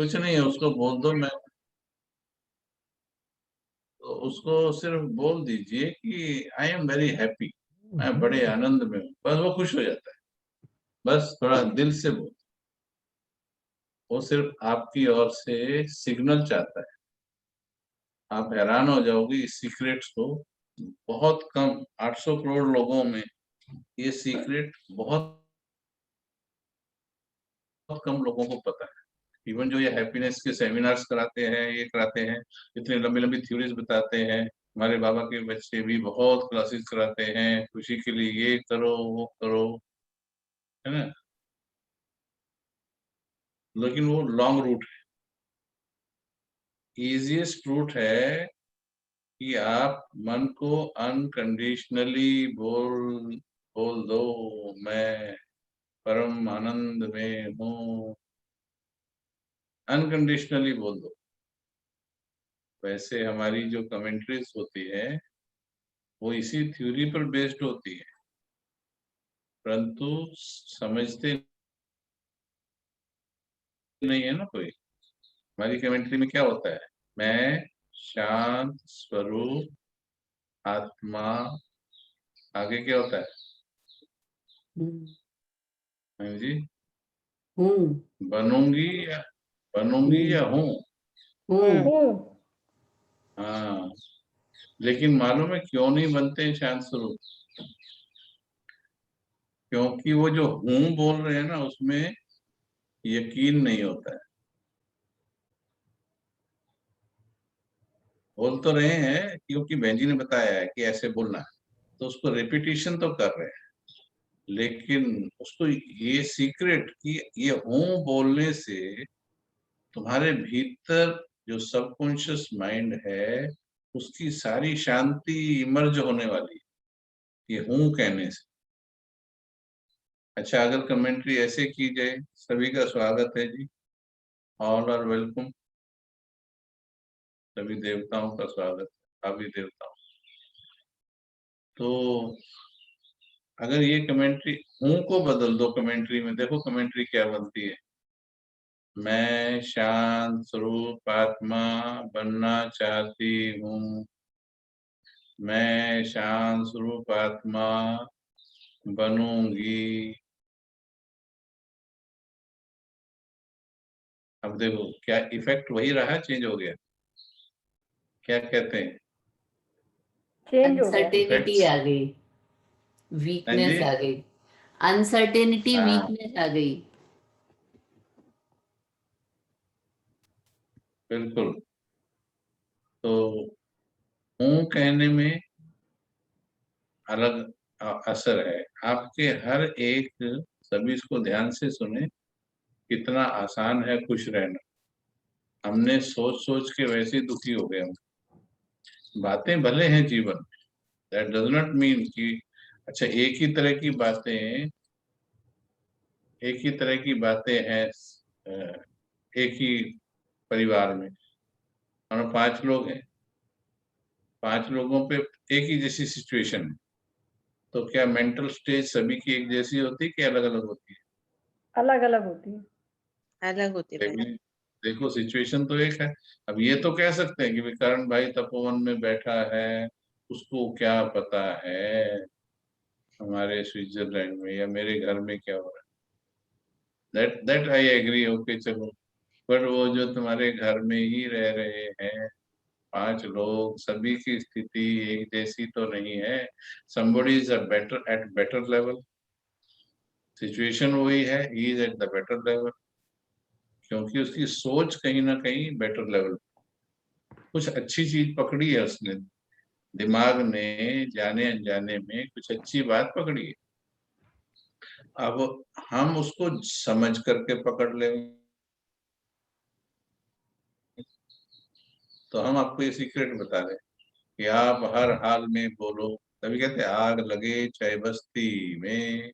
कुछ नहीं है, उसको बोल दो मैं, तो उसको सिर्फ बोल दीजिए कि आई एम वेरी हैप्पी, मैं बड़े आनंद में हूँ, बस वो खुश हो जाता है। बस थोड़ा दिल से बोल, वो सिर्फ आपकी ओर से सिग्नल चाहता है। आप हैरान हो जाओगे इस सीक्रेट्स को, बहुत कम 800 करोड़ लोगों में ये सीक्रेट बहुत कम लोगों को पता है। इवन जो ये हैप्पीनेस के सेमिनार्स कराते हैं, ये कराते हैं, इतनी लंबी लंबी थ्योरीज बताते हैं, हमारे बाबा के बच्चे भी बहुत क्लासेस कराते हैं, खुशी के लिए ये करो वो करो, है ना, लेकिन वो लॉन्ग रूट है। इजीएस्ट रूट है कि आप मन को अनकंडीशनली बोल बोल दो, मैं परम आनंद में हूँ, अनकंडीशनली बोल दो। वैसे हमारी जो कमेंट्रीज होती है वो इसी थ्योरी पर बेस्ड होती है, परंतु समझते नहीं है ना कोई। हमारी कमेंट्री में क्या होता है, मैं शांत स्वरूप आत्मा, आगे क्या होता है, हाँ जी, बनूंगी या बनूंगी या हूँ। हाँ, लेकिन मालूम है क्यों नहीं बनते हैं शांत स्वरूप? क्योंकि वो जो हूँ बोल रहे हैं ना, उसमें यकीन नहीं होता है। बोल तो रहे हैं क्योंकि बहन जी ने बताया है कि ऐसे बोलना है, तो उसको रिपीटिशन तो कर रहे हैं, लेकिन उसको ये सीक्रेट कि ये हूँ बोलने से तुम्हारे भीतर जो सबकॉन्शियस माइंड है उसकी सारी शांति इमर्ज होने वाली है ये हूँ कहने से। अच्छा, अगर कमेंट्री ऐसे की जाए, सभी का स्वागत है जी, ऑल आर वेलकम, सभी देवताओं का स्वागत है, सभी देवताओं। तो अगर ये कमेंट्री हूँ को बदल दो कमेंट्री में, देखो कमेंट्री क्या बनती है, मैं शांत स्वरूप आत्मा बनना चाहती हूँ, मैं शांत स्वरूप आत्मा बनूंगी। अब देखो क्या इफेक्ट वही रहा, चेंज हो गया? क्या कहते हैं, चेंज हो गया, अनसर्टेनिटी आ गई, हाँ वीकनेस जी, आ गई, अनसर्टेनिटी हाँ वीकनेस आ गई। बिल्कुल। तो हूँ कहने में अलग असर है आपके हर एक, सभी इसको ध्यान से सुने, कितना आसान है खुश रहना। हमने सोच सोच के वैसे ही दुखी हो गए हम। बातें भले हैं जीवन में, दैट डज नॉट मीन कि अच्छा एक ही तरह की बातें, एक ही तरह की बातें हैं एक ही परिवार में, हम 5 लोग हैं, 5 लोगों पे एक ही जैसी सिचुएशन है, तो क्या मेंटल स्टेज सभी की एक जैसी होती है कि अलग अलग होती है? अलग अलग होती है, अलग होते हैं। देखो देखो सिचुएशन तो एक है। अब ये तो कह सकते हैं कि विकर्ण भाई तपोवन में बैठा है, उसको क्या पता है हमारे स्विट्जरलैंड में या मेरे घर में क्या हो रहा है, that that I agree, okay चलो। पर वो जो तुम्हारे घर में ही रह रहे हैं 5 लोग, सभी की स्थिति एक जैसी तो नहीं है, somebody is a better at better level, situation वही है, he is at the better level, क्योंकि उसकी सोच कहीं ना कहीं बेटर लेवल, कुछ अच्छी चीज पकड़ी है उसने, दिमाग ने जाने अनजाने में कुछ अच्छी बात पकड़ी है। अब हम उसको समझ करके पकड़ ले, तो हम आपको ये सीक्रेट बता रहे हैं कि आप हर हाल में बोलो, तभी कहते हैं आग लगे चाहे बस्ती में,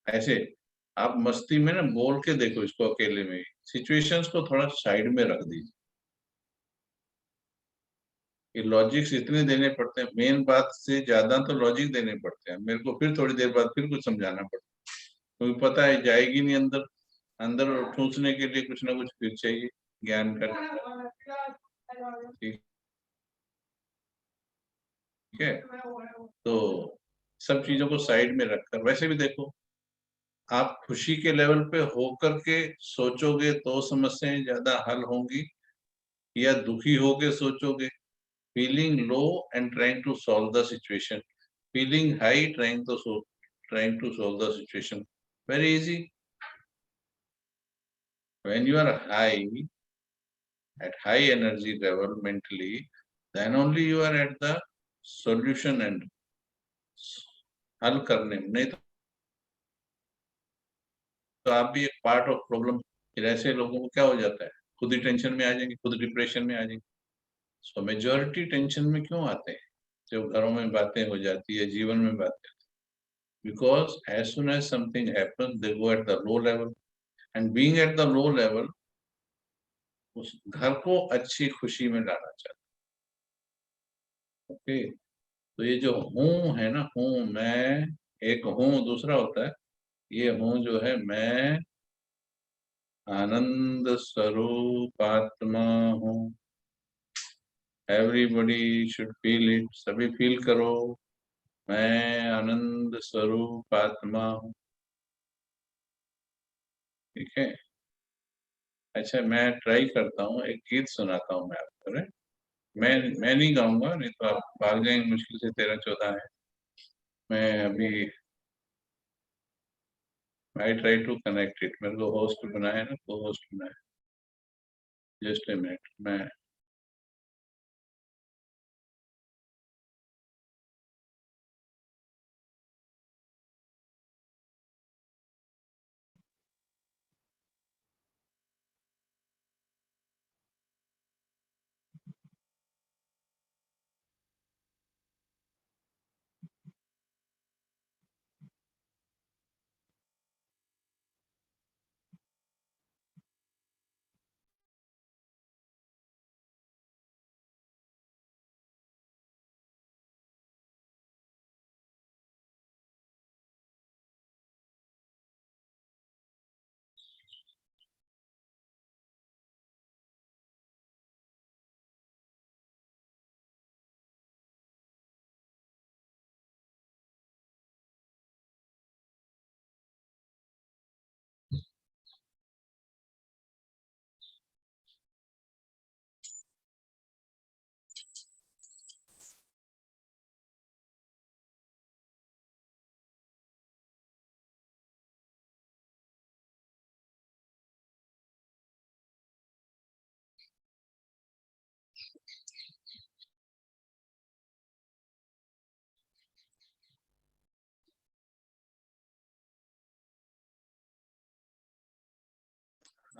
ऐसे आप मस्ती में ना बोल के देखो इसको अकेले में, सिचुएशंस को थोड़ा साइड में रख दीजिए। ये लॉजिक्स इतने देने पड़ते हैं, मेन बात से ज्यादा तो लॉजिक देने पड़ते हैं, मेरे को फिर थोड़ी देर बाद फिर कुछ समझाना पड़ता है, क्योंकि पता है जाएगी नहीं अंदर, अंदर ठूंसने के लिए कुछ ना कुछ फिर चाहिए। ज्ञान का ठीक है। तो सब चीजों को साइड में रखकर, वैसे भी देखो, आप खुशी के लेवल पे होकर के सोचोगे तो समस्याएं ज्यादा हल होंगी, या दुखी होके सोचोगे, feeling low and trying to solve the situation, feeling high trying to solve the situation, very easy. When you are high, at high energy level mentally, then only you are at the solution end, हल करने में। नहीं तो आप भी एक part of problem. फिर ऐसे लोगों को क्या हो जाता है, खुद ही टेंशन में आ जाएंगे, खुद डिप्रेशन में आ जाएंगे। सो मेजॉरिटी टेंशन में क्यों आते हैं, जब घरों में बातें हो जाती है, जीवन में बातें, because as soon as something happen they go at the low level, and being at the low level उस घर को अच्छी खुशी में लाना चाहते। ओके, तो ये जो हूँ है ना, हूँ मैं, एक हूँ, दूसरा होता है ये हूँ जो है मैं आनंद स्वरूप आत्मा हूँ। एवरीबडी शुड फील इट, सभी फील करो, मैं आनंद स्वरूप आत्मा हूँ। ठीक है। अच्छा, मैं ट्राई करता हूँ, एक गीत सुनाता हूँ मैं आपको। मैं नहीं गाऊंगा, नहीं तो आप भाग जाएंगे, मुश्किल से 13-14 है। मैं अभी I try to connect it, मेरे को होस्ट बनाया है ना, तो होस्ट बनाया। जस्ट ए मिनट, मैं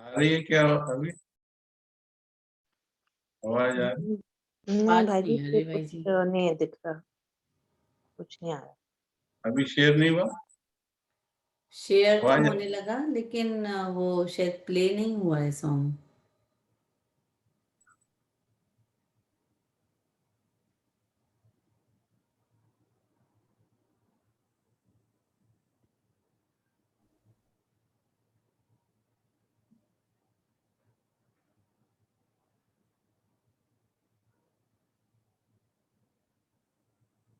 आ रही है क्या अभी आवाज आ रही? नहीं बात भाई नहीं जी, आ ये रही भाई कुछ जी। नहीं दिख रहा, कुछ नहीं आ रहा। अभी शेयर नहीं हुआ, शेयर तो आवाज होने लगा, लेकिन वो शायद प्ले नहीं हुआ है सॉन्ग।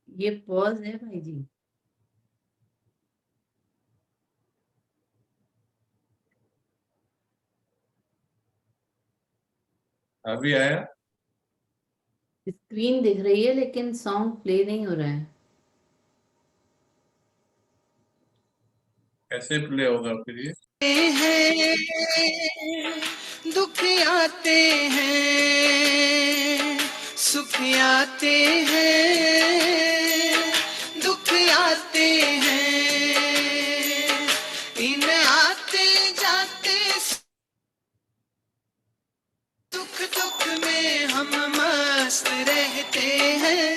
ये पॉज है भाई जी। अभी आया? स्क्रीन दिख रही है लेकिन सॉन्ग प्ले नहीं हो रहा है। कैसे प्ले होगा फिर ये? हैं, दुख आते हैं, सुख आते हैं, दुख आते हैं, इन आते जाते सुख दुख में हम मस्त रहते हैं,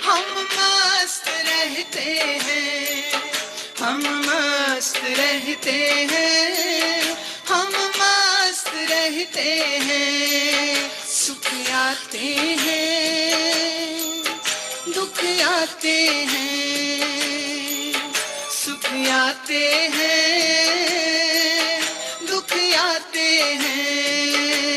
हम मस्त रहते हैं, हम मस्त रहते हैं, हम मस्त रहते हैं। सुख आते हैं, दुख आते हैं, सुख आते हैं, दुख आते हैं,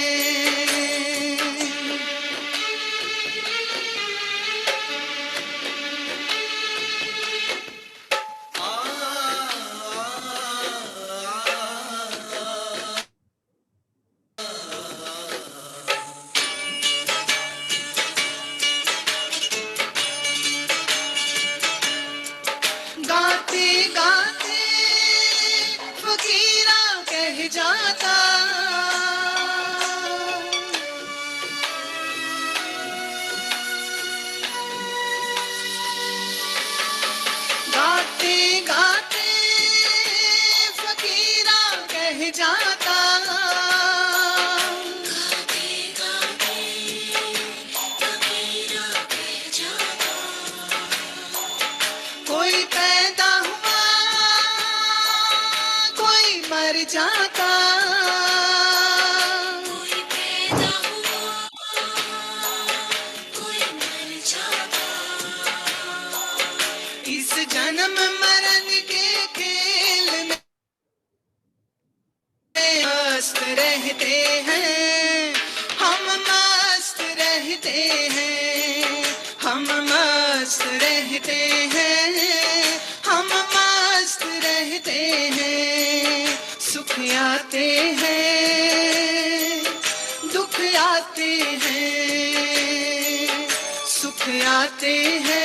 हैं, हम मस्त रहते हैं, हम मस्त रहते हैं, हम मस्त रहते हैं। सुख आते हैं, दुख आते हैं, सुख आते हैं,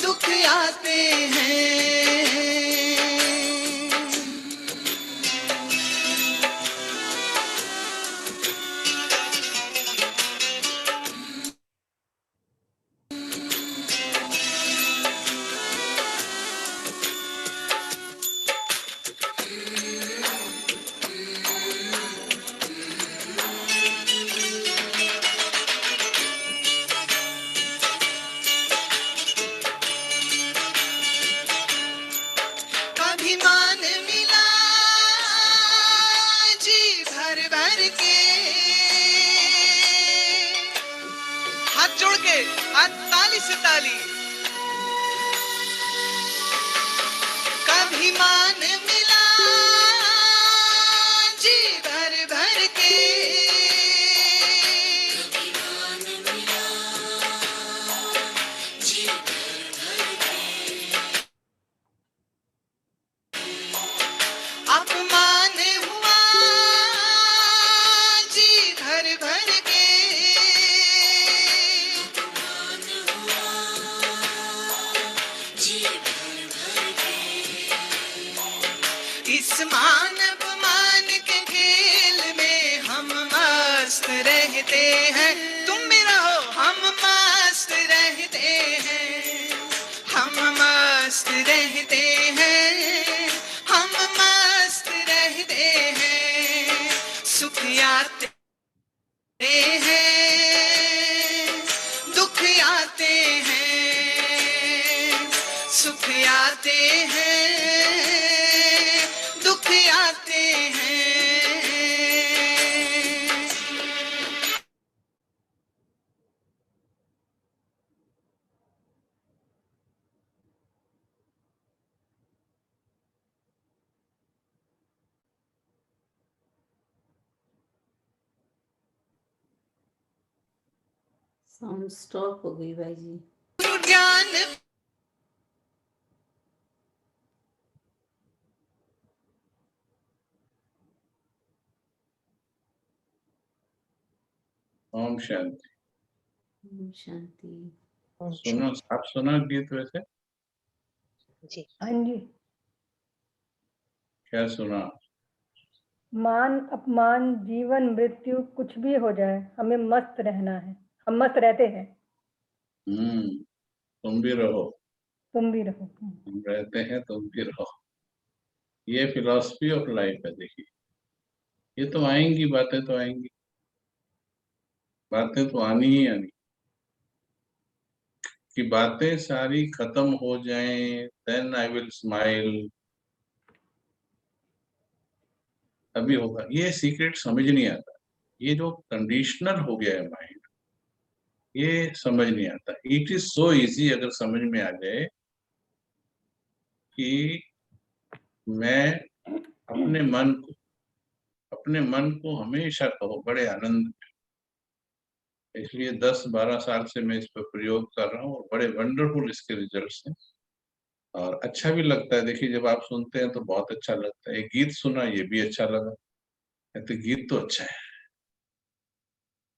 दुख आते हैं। कभी मान मिला जी भर भर के, हाथ जोड़ के, हाथ ताली से ताली। कभी मान मिला जी भर भर के, अपमान हुआ जी भर भर के, इस मान अपमान के खेल में हम मस्त रहते हैं। तुम भी रहो, हम मस्त रहते हैं, हम मस्त रहते हैं, हम मस्त रहते हैं। सुख आते हैं, दुख आते हैं, सुख आते हैं, दुख आते हैं। साउंड स्टॉप हो गई भाई जी। गुरु ज्ञान ओम शांति। ओम शांति। ओम सुनो, आप सुना गीत वैसे? जी। हाँ जी। क्या सुना? मान अपमान जीवन मृत्यु कुछ भी हो जाए, हमें मस्त रहना है, हम मस्त रहते हैं, तुम भी रहो, तुम भी रहो। हम रहते हैं, तुम भी रहो। ये फिलॉसफी ऑफ लाइफ है। देखिए, ये तो आएंगी, बातें तो आएंगी, बातें तो आनी ही आनी। कि बातें सारी खत्म हो जाएं, देन आई विल स्माइल, तभी होगा। ये सीक्रेट समझ नहीं आता। ये जो कंडीशनल हो गया है माइंड, ये समझ नहीं आता। इट इज सो इजी अगर समझ में आ जाए कि मैं अपने मन को हमेशा कहो बड़े आनंद। इसलिए 10-12 साल से मैं इस पर प्रयोग कर रहा हूँ और बड़े वंडरफुल इसके रिजल्ट्स हैं और अच्छा भी लगता है। देखिए, जब आप सुनते हैं तो बहुत अच्छा लगता है। एक गीत सुना, ये भी अच्छा लगा। तो गीत तो अच्छा है,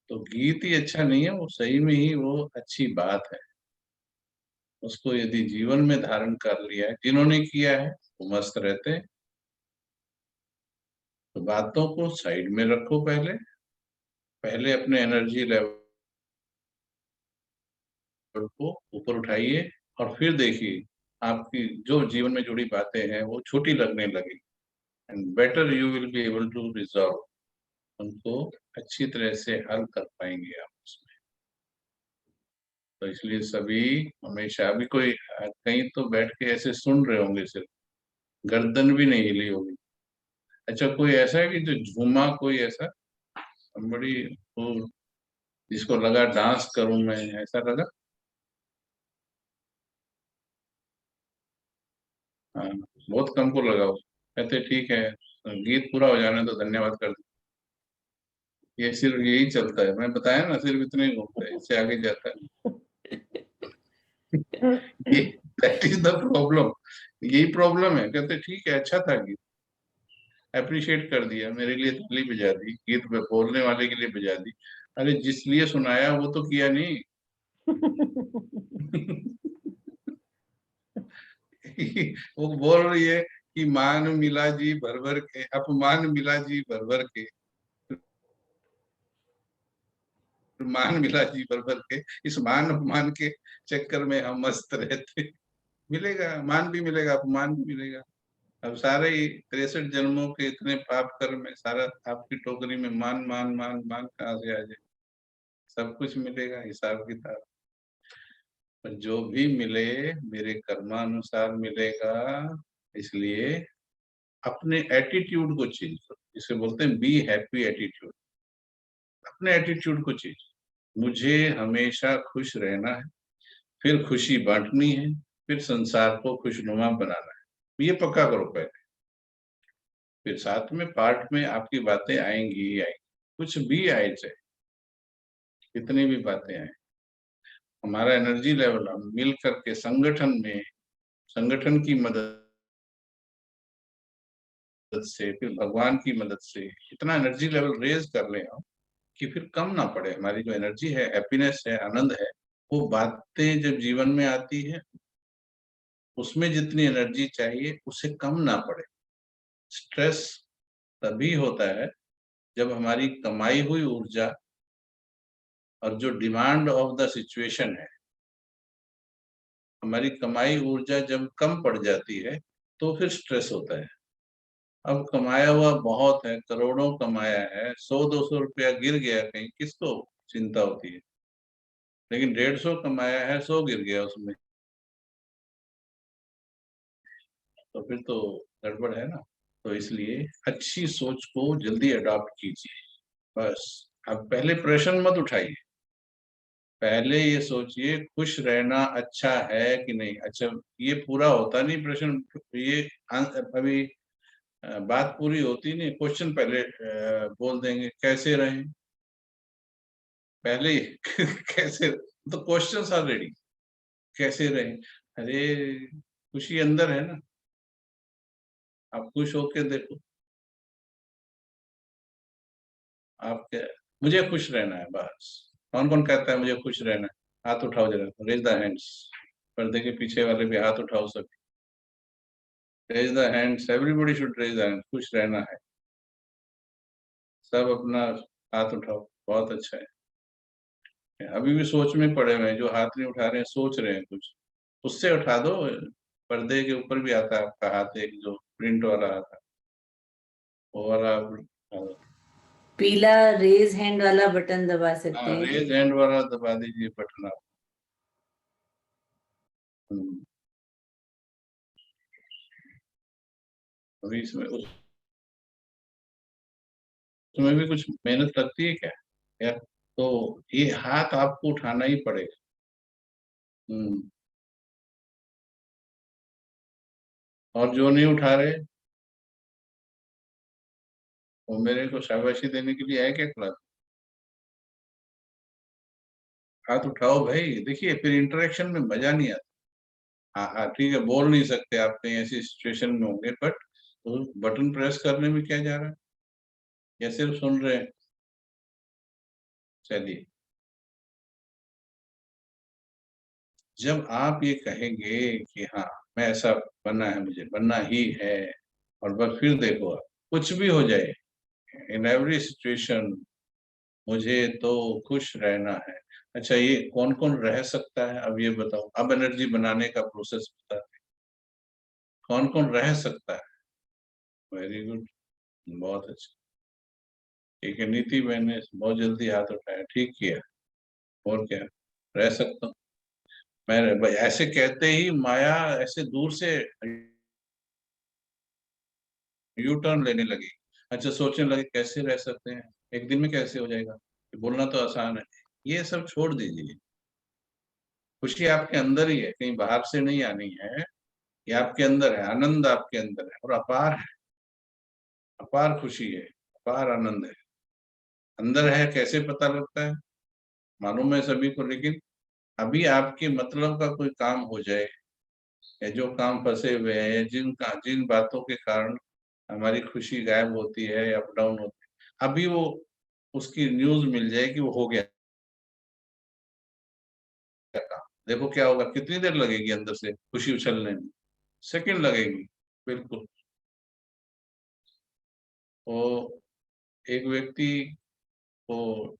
तो गीत ही अच्छा नहीं है, वो सही में ही वो अच्छी बात है। उसको यदि जीवन में धारण कर लिया है, जिन्होंने किया है वो मस्त रहते हैं। तो बातों को साइड में रखो, पहले अपने एनर्जी लेवल को ऊपर उठाइए और फिर देखिए आपकी जो जीवन में जुड़ी बातें हैं वो छोटी लगने लगी, and better you will be able to resolve, उनको अच्छी तरह से हल कर पाएंगे आप उसमें। तो इसलिए सभी हमेशा, अभी कोई कहीं तो बैठ के ऐसे सुन रहे होंगे, सिर्फ गर्दन भी नहीं हिली होगी। अच्छा, कोई ऐसा है कि जो झूमा, कोई ऐसा बड़ी जिसको लगा डांस करूं मैं, ऐसा लगा? हाँ, बहुत कम को लगा। कहते ठीक है, गीत पूरा हो जाने तो धन्यवाद कर दो। ये सिर्फ यही चलता है, मैं बताया ना, सिर्फ इतने ही घूमता है, इससे आगे जाता है। ये दैट इज द प्रॉब्लम, यही प्रॉब्लम है। कहते ठीक है, अच्छा था गीत, अप्रिशिएट कर दिया, मेरे लिए ताली बजा दी, गीत बोलने वाले के लिए बजा दी। अरे जिस लिए सुनाया वो तो किया नहीं। वो बोल रही है कि मान मिला जी भर भर के, अपमान मिला जी भर भर के, मान मिला जी भर भर के, इस मान अपमान के चक्कर में हम मस्त रहते। मिलेगा, मान भी मिलेगा, अपमान भी मिलेगा। अब सारे 63 जन्मों के इतने पाप कर्म में सारा आपकी टोकरी में मान मान मान मान कहाँ से आ जाए? सब कुछ मिलेगा, हिसाब किताब। पर जो भी मिले मेरे कर्मानुसार मिलेगा। इसलिए अपने एटीट्यूड को चेंज करो, इसे बोलते हैं बी हैप्पी एटीट्यूड। अपने एटीट्यूड को चेंज, मुझे हमेशा खुश रहना है, फिर खुशी बांटनी है, फिर संसार को खुशनुमा बनाना है। ये पक्का करो पहले, फिर साथ में पार्ट में आपकी बातें आएंगी ही आएंगी, कुछ भी आए चाहे, कितनी भी बातें आए। हमारा एनर्जी लेवल हम मिल करके संगठन में, संगठन की मदद से, फिर भगवान की मदद से इतना एनर्जी लेवल रेज कर ले हम कि फिर कम ना पड़े। हमारी जो एनर्जी है, हैप्पीनेस है, आनंद है, वो बातें जब जीवन में आती है उसमें जितनी एनर्जी चाहिए उससे कम ना पड़े। स्ट्रेस तभी होता है जब हमारी कमाई हुई ऊर्जा और जो डिमांड ऑफ द सिचुएशन है, हमारी कमाई ऊर्जा जब कम पड़ जाती है तो फिर स्ट्रेस होता है। अब कमाया हुआ बहुत है, करोड़ों कमाया है, 100-200 रुपया गिर गया कहीं, किसको चिंता होती है? लेकिन 150 कमाया है, 100 गिर गया उसमें, तो फिर तो गड़बड़ है ना। तो इसलिए अच्छी सोच को जल्दी अडॉप्ट कीजिए। बस अब पहले प्रश्न मत उठाइए, पहले ये सोचिए खुश रहना अच्छा है कि नहीं। अच्छा, ये पूरा होता नहीं प्रश्न, ये अभी बात पूरी होती नहीं, क्वेश्चन पहले बोल देंगे कैसे रहें, पहले कैसे, तो क्वेश्चन आर रेडी, कैसे रहें। अरे खुशी अंदर है ना, आप खुश होके देखो। आप क्या, मुझे खुश रहना है बस। कौन कौन कहता है मुझे खुश रहना है? हाथ उठाओ जरा, रेज द हैंड्स। पर्दे के पीछे वाले भी हाथ उठाओ सब, raise the hands, everybody should raise the hands. खुश रहना है, सब अपना हाथ उठाओ, बहुत अच्छा है। अभी भी सोच में पड़े हुए हैं, जो हाथ नहीं उठा रहे हैं सोच रहे हैं कुछ, उससे उठा दो। पर्दे के ऊपर भी आता है आपका हाथ, एक जो प्रिंट वाला आता है, वो वाला आप उठा दो। पीला रेज हैंड वाला बटन दबा सकते हाँ, हैं क्या? रेज हैंड वाला दबा दीजिए बटन आप। अभी इसमें उसमें भी कुछ मेहनत लगती है क्या यार? तो ये हाथ आपको उठाना ही पड़ेगा। हम्म। और जो नहीं उठा रहे, वो मेरे को शाबाशी देने के लिए है क्या क्लास? हाथ उठाओ भाई, देखिए फिर इंटरेक्शन में मजा नहीं आता। हाँ हाँ ठीक है, बोल नहीं सकते आप कहीं ऐसी सिचुएशन में होंगे, बट तो बटन प्रेस करने में क्या जा रहा है, या सिर्फ सुन रहे हैं? चलिए, जब आप ये कहेंगे कि हाँ मैं ऐसा बनना है, मुझे बनना ही है, और बस फिर देखो आप कुछ भी हो जाए, इन एवरी सिचुएशन मुझे तो खुश रहना है। अच्छा, ये कौन कौन रह सकता है अब ये बताओ। अब एनर्जी बनाने का प्रोसेस बता, कौन कौन रह सकता है? वेरी गुड, बहुत अच्छा। ठीक है, नीति मैंने बहुत जल्दी हाथ उठाया, ठीक किया। और क्या, रह सकता हूँ मैं भाई। ऐसे कहते ही माया ऐसे दूर से यू टर्न लेने लगी। अच्छा, सोचने लगे कैसे रह सकते हैं, एक दिन में कैसे हो जाएगा, बोलना तो आसान है। ये सब छोड़ दीजिए, खुशी आपके अंदर ही है, कहीं बाहर से नहीं आनी है। ये आपके अंदर है, आनंद आपके अंदर है और अपार है। अपार खुशी है, अपार आनंद है। अंदर है कैसे पता लगता है, मालूम है सभी को, लेकिन अभी आपके मतलब का कोई काम हो जाए, या जो काम फंसे हुए हैं, या जिन बातों के कारण हमारी खुशी गायब होती है या अप डाउन होती है, अभी वो उसकी न्यूज मिल जाए कि वो हो गया काम, देखो क्या होगा, कितनी देर लगेगी अंदर से खुशी उछलने में, सेकंड लगेगी। बिल्कुल। तो एक व्यक्ति को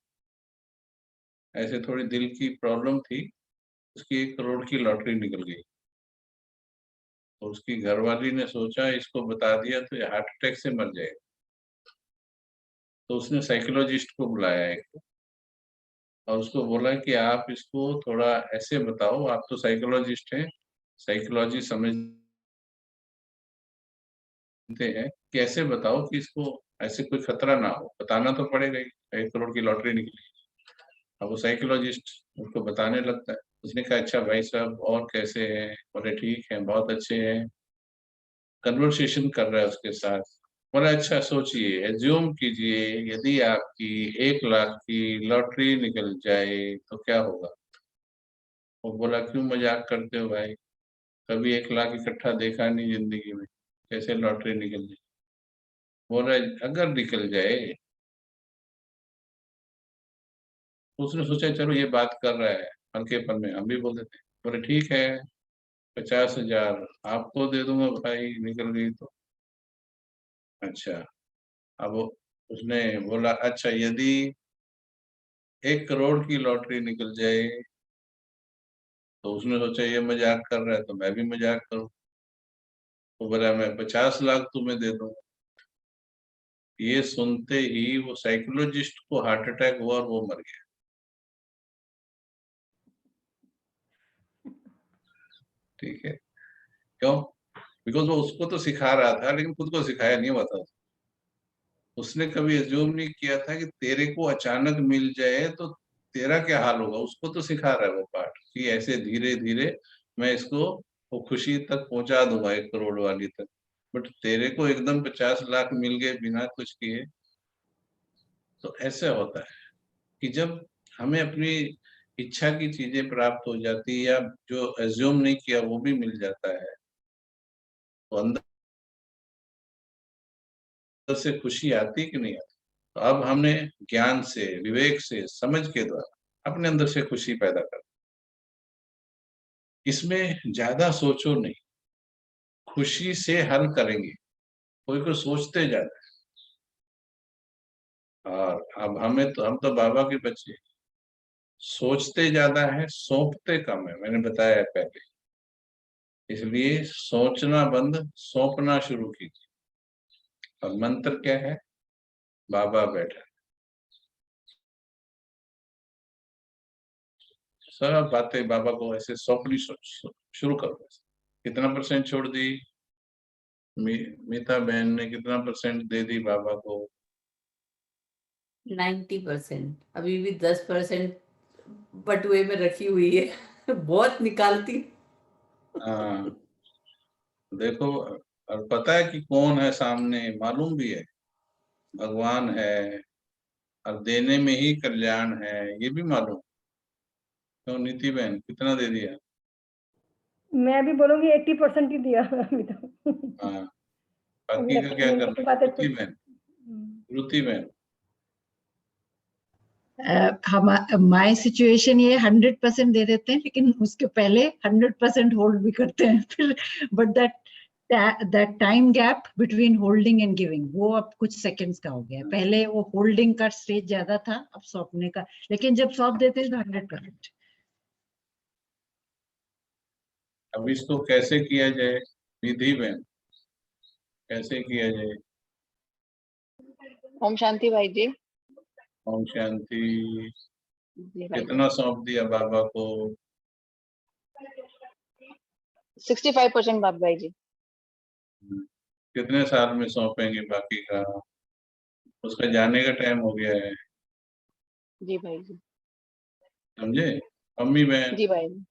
ऐसे थोड़ी दिल की प्रॉब्लम थी, उसकी 1 करोड़ की लॉटरी निकल गई। तो उसकी घरवाली ने सोचा इसको बता दिया तो ये हार्ट अटैक से मर जाएगा। तो उसने साइकोलॉजिस्ट को बुलाया एक, और उसको बोला कि आप इसको थोड़ा ऐसे बताओ, आप तो साइकोलॉजिस्ट हैं, साइकोलॉजी समझते हैं, कि ऐसे बताओ कि इसको ऐसे कोई खतरा ना हो, बताना तो पड़ेगा ही, 1 करोड़ की लॉटरी निकली। अब वो साइकोलॉजिस्ट उसको बताने लगता है। उसने कहा अच्छा भाई साहब और कैसे हैं, बोले ठीक है, बहुत अच्छे हैं। कन्वर्सेशन कर रहा है उसके साथ। बोला अच्छा सोचिए, एज्यूम कीजिए यदि आपकी 1 लाख की लॉटरी निकल जाए तो क्या होगा। वो बोला क्यों मजाक करते हो भाई, कभी 1 लाख इकट्ठा देखा नहीं जिंदगी में, कैसे लॉटरी निकल जाए। बोल रहा है अगर निकल जाए। उसने सोचा चलो ये बात कर रहा है हल्केपन में, हम भी बोल देते हैं। बोले ठीक है, 50,000 आपको दे दूंगा भाई निकल गई तो। अच्छा, अब उसने बोला अच्छा यदि 1 करोड़ की लॉटरी निकल जाए। तो उसने सोचा ये मजाक कर रहा है तो मैं भी मजाक करूं। तो बोला मैं 50 लाख तुम्हें दे दूंगा। ये सुनते ही वो साइकोलॉजिस्ट को हार्ट अटैक हुआ और वो मर गया। ठीक है, क्यों? बिकॉज वो उसको तो सिखा रहा था लेकिन खुद को सिखाया नहीं हुआ था। उसने कभी एज्यूम नहीं किया था कि तेरे को अचानक मिल जाए तो तेरा क्या हाल होगा। उसको तो सिखा रहा है वो पाठ कि ऐसे धीरे धीरे मैं इसको वो खुशी तक पहुंचा दूंगा, 1 करोड़ वाली तक। बट तेरे को एकदम 50 लाख मिल गए बिना कुछ किए। तो ऐसे होता है कि जब हमें अपनी इच्छा की चीजें प्राप्त हो जाती है, या जो एज्यूम नहीं किया वो भी मिल जाता है, तो अंदर से खुशी आती कि नहीं आती। तो अब हमने ज्ञान से, विवेक से, समझ के द्वारा अपने अंदर से खुशी पैदा कर। इसमें ज्यादा सोचो नहीं, खुशी से हल करेंगे। कोई कोई सोचते ज्यादा है, और अब हम तो बाबा के बच्चे, सोचते ज्यादा है सौंपते कम है, मैंने बताया पहले। इसलिए सोचना बंद, सौंपना शुरू कीजिए। और मंत्र क्या है, बाबा बैठा, सब बातें बाबा को ऐसे सौंपनी शुरू करो। कितना परसेंट छोड़ दी मीता बहन ने, कितना परसेंट दे दी बाबा को? 90%। अभी भी 10% बटुए में रखी हुई है। बहुत निकालती। हाँ, देखो, और पता है कि कौन है सामने, मालूम भी है, भगवान है, और देने में ही कल्याण है, ये भी मालूम। क्यों नीति बहन, कितना दे दिया? मैं भी बोलूंगी 80% ही दिया अभी तो। हाँ, अभी बाकी का रक्षा क्या बंधन करना की है? बात है तो श्रुति बहन, श्रुति बहन। हम माय सिचुएशन ये 100% दे देते हैं, लेकिन उसके पहले 100% होल्ड भी करते हैं फिर। But that time gap between holding and giving वो अब कुछ सेकंड्स का हो गया है। पहले वो होल्डिंग का स्टेज ज्यादा था, अब सौंपने का। लेकिन जब सौंप देते हैं तो 100%। अब इसको कैसे किया जाए निधि बहन, कैसे किया जाए? ओम शांति भाई जी। ओम शांति। जी भाई जी। कितना सौंप दिया बाबा को? 65% बाप भाई जी। कितने साल में सौंपेंगे बाकी का? उसका जाने का टाइम हो गया है, जी भाई जी। समझे? अम्मी बहन, जी भाई जी।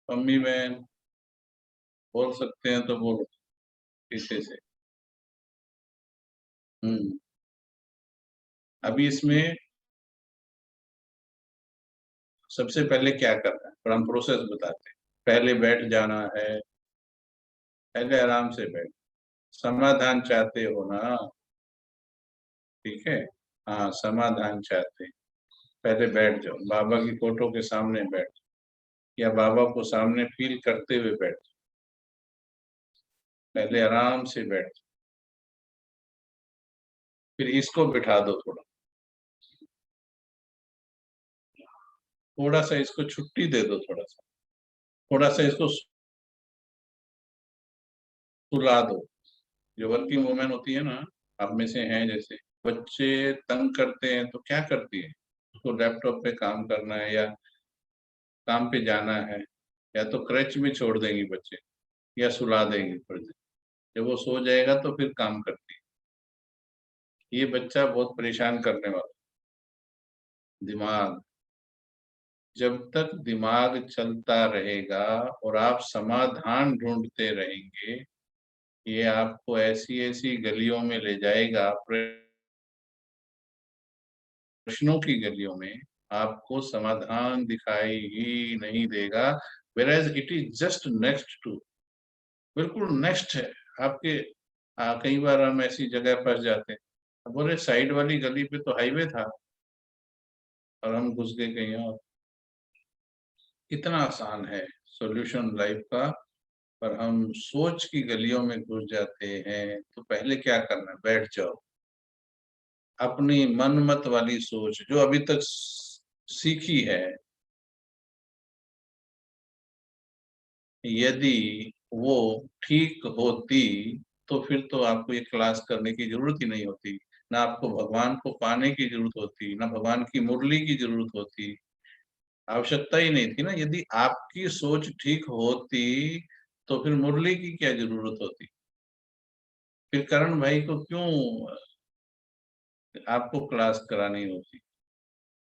अम्मी बहन बोल सकते हैं तो बोलो पीछे से। अभी इसमें सबसे पहले क्या करना है, पर हम प्रोसेस बताते हैं। पहले बैठ जाना है, पहले आराम से बैठ, समाधान चाहते हो ना, ठीक है, हाँ समाधान चाहते हैं, पहले बैठ जाओ, बाबा की फोटो के सामने बैठ, या बाबा को सामने फील करते हुए बैठ, पहले आराम से बैठ, फिर इसको बिठा दो, थोड़ा सा इसको छुट्टी दे दो, थोड़ा सा इसको सुला दो। जो वर्किंग वुमेन होती है ना, आप में से हैं, जैसे बच्चे तंग करते हैं तो क्या करती है, उसको लैपटॉप पे काम करना है या काम पे जाना है, या तो क्रच में छोड़ देंगी बच्चे, या सुला देंगी थोड़ी देर, जब वो सो जाएगा तो फिर काम करती है। ये बच्चा बहुत परेशान करने वाला दिमाग, जब तक दिमाग चलता रहेगा और आप समाधान ढूंढते रहेंगे, ये आपको ऐसी ऐसी गलियों में ले जाएगा, प्रश्नों की गलियों में, आपको समाधान दिखाई ही नहीं देगा। whereas it is just next to, बिल्कुल नेक्स्ट है आपके। कई बार हम ऐसी जगह फंस जाते हैं, अब बोले साइड वाली गली पे तो हाईवे था और हम घुस गए कहीं और। इतना आसान है सॉल्यूशन लाइफ का, पर हम सोच की गलियों में घुस जाते हैं। तो पहले क्या करना है, बैठ जाओ, अपनी मनमत वाली सोच जो अभी तक सीखी है, यदि वो ठीक होती तो फिर तो आपको ये क्लास करने की जरूरत ही नहीं होती, ना आपको भगवान को पाने की जरूरत होती, ना भगवान की मुरली की जरूरत होती, आवश्यकता ही नहीं थी ना। यदि आपकी सोच ठीक होती तो फिर मुरली की क्या जरूरत होती, फिर करण भाई को क्यों आपको क्लास करानी होती।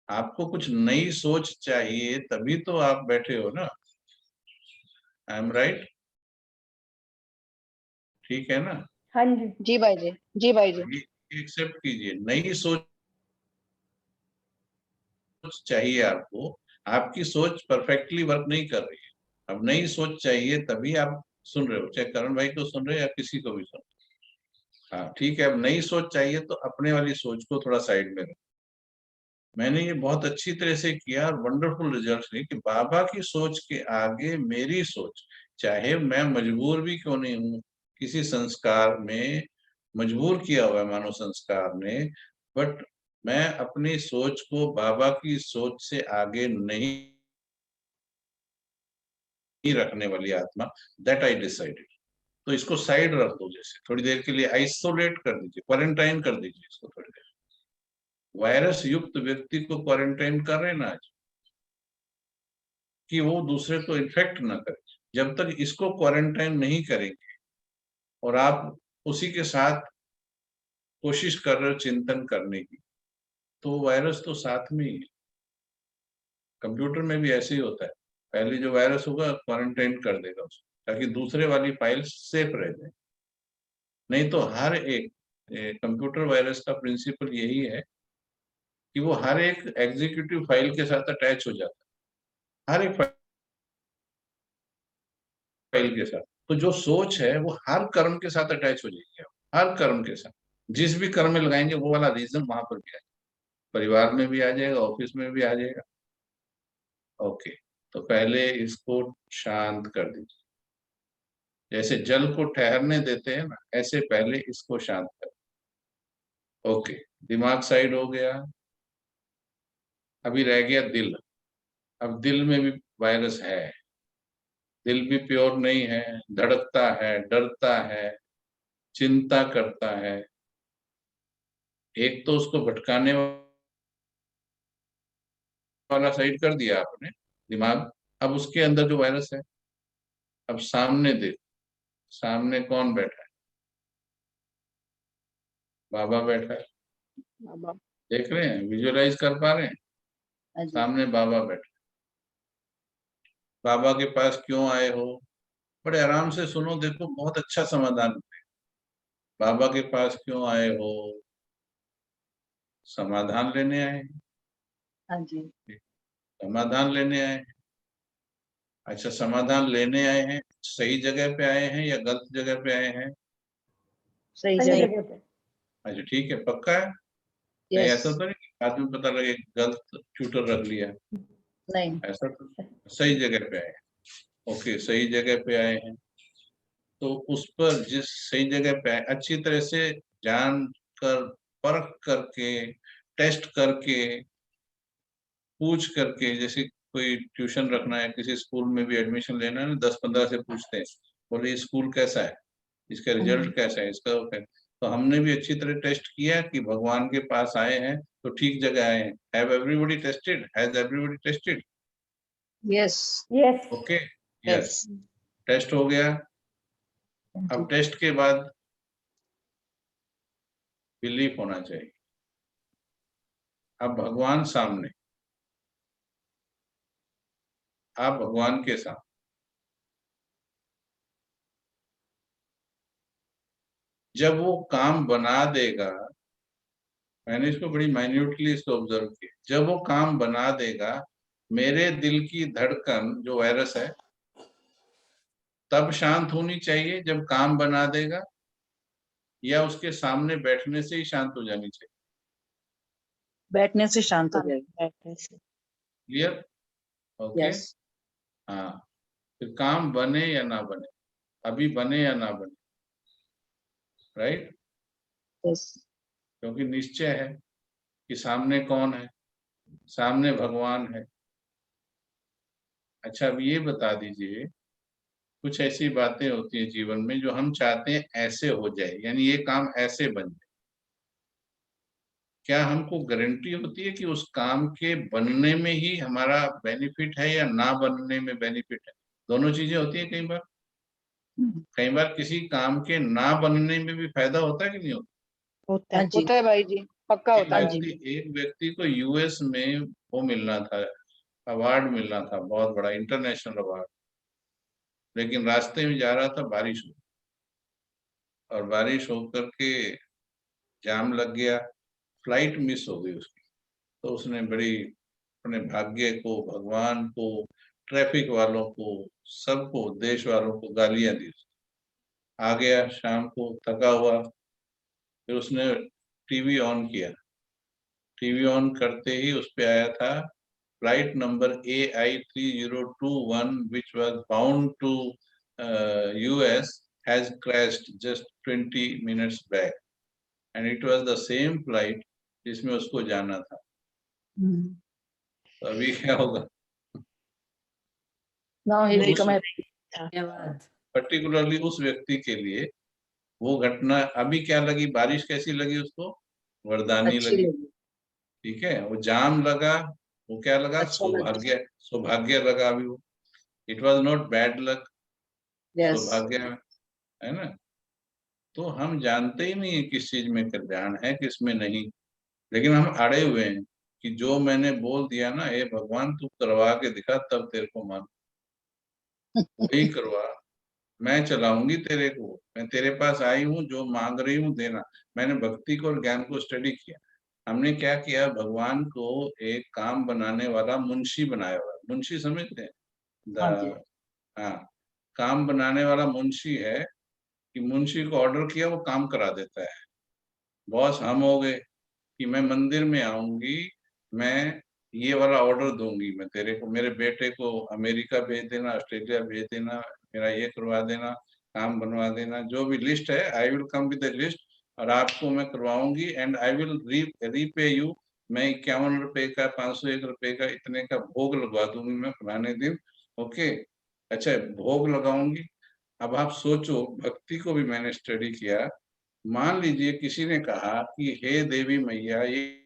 आपको कुछ नई सोच चाहिए, तभी तो आप बैठे हो ना। आई एम राइट, ठीक है ना। हाँ जी। जी भाई जी, जी भाई जी। ये एक्सेप्ट कीजिए, नई सोच चाहिए आपको। आपकी सोच परफेक्टली वर्क नहीं कर रही है, अब नई सोच चाहिए, तभी आप सुन रहे हो, चाहे करण भाई को सुन रहे हो या किसी को भी सुन। हाँ ठीक है, अब नई सोच चाहिए तो अपने वाली सोच को थोड़ा साइड में रखो। मैंने ये बहुत अच्छी तरह से किया और वंडरफुल रिजल्ट लिए कि बाबा की सोच के आगे मेरी सोच, चाहे मैं मजबूर भी क्यों नहीं हूँ, किसी संस्कार में मजबूर किया हुआ है मानव संस्कार ने, बट मैं अपनी सोच को बाबा की सोच से आगे नहीं रखने वाली आत्मा, दैट आई डिसाइडेड। तो इसको साइड रख दो, जैसे थोड़ी देर के लिए आइसोलेट कर दीजिए, क्वारंटाइन कर दीजिए इसको थोड़ी देर। वायरस युक्त व्यक्ति को क्वारंटाइन कर रहे हैं ना आज, कि वो दूसरे को इन्फेक्ट ना करे। जब तक इसको क्वारंटाइन नहीं करेंगे और आप उसी के साथ कोशिश कर रहे हो चिंतन करने की, तो वायरस तो साथ में ही है। कंप्यूटर में भी ऐसे ही होता है, पहले जो वायरस होगा क्वारंटाइन कर देगा उसको, ताकि दूसरे वाली फाइल सेफ रह जाए। नहीं तो हर एक कंप्यूटर वायरस का प्रिंसिपल यही है कि वो हर एक एग्जीक्यूटिव फाइल के साथ अटैच हो जाता है, हर एक फाइल के साथ। तो जो सोच है वो हर कर्म के साथ अटैच हो जाएगी, हर कर्म के साथ। जिस भी कर्म में लगाएंगे वो वाला रीजन वहां पर भी आएगा, परिवार में भी आ जाएगा, ऑफिस में भी आ जाएगा। ओके, तो पहले इसको शांत कर दीजिए, जैसे जल को ठहरने देते हैं ना, ऐसे पहले इसको शांत कर। ओके, दिमाग साइड हो गया, अभी रह गया दिल। अब दिल में भी वायरस है, दिल भी प्योर नहीं है, धड़कता है, डरता है, चिंता करता है। एक तो उसको भटकाने वाला साइड कर दिया आपने, दिमाग। अब उसके अंदर जो वायरस है, अब सामने देख, सामने कौन बैठा है, बाबा बैठा है, बाबा। देख रहे हैं, विजुअलाइज कर पा रहे हैं, हाँ जी। सामने बाबा बैठा। बाबा के पास क्यों आए हो, बड़े आराम से सुनो, देखो बहुत अच्छा समाधान है। बाबा के पास क्यों आए हो, समाधान लेने आए हैं, हाँ जी। समाधान लेने आए हैं। अच्छा, समाधान लेने आए हैं, सही जगह पे आए हैं या गलत जगह पे आए हैं? सही सही जगह। जगह पे। अच्छा ठीक है, पक्का है? नहीं यस। ऐसा तो नहीं कि बाद में पता लगे गलत ट्यूटर रख लिया, नहीं। ऐसा तो? सही जगह पे आए हैं, ओके, सही जगह पे आए हैं। तो उस पर जिस सही जगह पे आए, अच्छी तरह से जान कर, परख करके, टेस्ट करके, पूछ करके, जैसे कोई ट्यूशन रखना है, किसी स्कूल में भी एडमिशन लेना है ना, 10-15 से पूछते हैं, बोले ये स्कूल कैसा है, इसका रिजल्ट कैसा है, इसका वो कैसा। तो हमने भी अच्छी तरह टेस्ट किया कि भगवान के पास आए हैं तो ठीक जगह आए हैं। Have everybody tested? Has everybody tested? Yes. Yes. Okay, yes, yes. Test हो गया। अब टेस्ट के बाद बिलीफ होना चाहिए। अब भगवान सामने, आप भगवान के साथ, जब वो काम बना देगा, मैंने इसको बड़ी माइन्यूटली इसको ऑब्जर्व किया, जब वो काम बना देगा, मेरे दिल की धड़कन जो वायरस है तब शांत होनी चाहिए जब काम बना देगा, या उसके सामने बैठने से ही शांत हो जानी चाहिए? बैठने से शांत हो जाएगी। बैठने से। क्लियर? ओके। यस। हाँ, फिर काम बने या ना बने, अभी बने या ना बने, राइट? यस। क्योंकि निश्चय है कि सामने कौन है, सामने भगवान है। अच्छा, अब ये बता दीजिए, कुछ ऐसी बातें होती हैं जीवन में जो हम चाहते हैं ऐसे हो जाए, यानी ये काम ऐसे बन जाए, क्या हमको गारंटी होती है कि उस काम के बनने में ही हमारा बेनिफिट है या ना बनने में बेनिफिट है? दोनों चीजें होती है कई बार। कई बार किसी काम के ना बनने में भी फायदा होता है कि नहीं होता? होता है भाई जी, पक्का होता है। एक व्यक्ति को यूएस में वो मिलना था, अवार्ड मिलना था, बहुत बड़ा इंटरनेशनल अवार्ड, लेकिन रास्ते में जा रहा था, बारिश हुई, और बारिश होकर के जाम लग गया, फ्लाइट मिस हो गई उसकी। तो उसने बड़ी अपने भाग्य को, भगवान को, ट्रैफिक वालों को, सबको, देश वालों को गालियां दी। आ गया शाम को थका हुआ, फिर उसने टीवी ऑन किया, टीवी ऑन करते ही उस पे आया था flight number AI3021 which was bound to US has crashed just 20 minutes back, and it was the same flight जिसमें उसको जाना था। तो अभी क्या होगा? Now he will come at. धन्यवाद। पर्टिकुलरली उस व्यक्ति के लिए वो घटना अभी क्या लगी, बारिश कैसी लगी उसको? वरदानी अच्छी लगी। लगी। ठीक है, वो जाम लगा, वो क्या लगा? अच्छा लगा। सौभाग्य, सौभाग्य लगा अभी वो। It was not bad luck, yes. सौभाग्य है ना। तो हम जानते ही नहीं है किस चीज में कल्याण है, किस में नहीं, लेकिन हम अड़े हुए हैं कि जो मैंने बोल दिया ना, हे भगवान तू करवा के दिखा तब तेरे को मान, वही करवा, मैं चलाऊंगी तेरे को, मैं तेरे पास आई हूँ, जो मांग रही हूँ देना। मैंने भक्ति को और ज्ञान को स्टडी किया। हमने क्या किया, भगवान को एक काम बनाने वाला मुंशी बनाया हुआ। मुंशी समझते हैं? हाँ जी। हाँ, काम बनाने वाला मुंशी है कि मुंशी को ऑर्डर किया, वो काम करा देता है। बॉस हम हो गए कि मैं मंदिर में आऊंगी, मैं ये वाला ऑर्डर दूंगी, मैं तेरे को, मेरे बेटे को अमेरिका भेज देना, ऑस्ट्रेलिया भेज देना, मेरा ये करवा देना, काम बनवा देना, जो भी लिस्ट है, I will come with the list, और आपको मैं करवाऊंगी, and I will repay you. मैं 51 रुपए का, 501 रुपए का, इतने का भोग लगवा दूंगी मैं फलाने दिन। ओके, अच्छा, भोग लगाऊंगी। अब आप सोचो, भक्ति को भी मैंने स्टडी किया। मान लीजिए किसी ने कहा कि हे देवी मैया, ये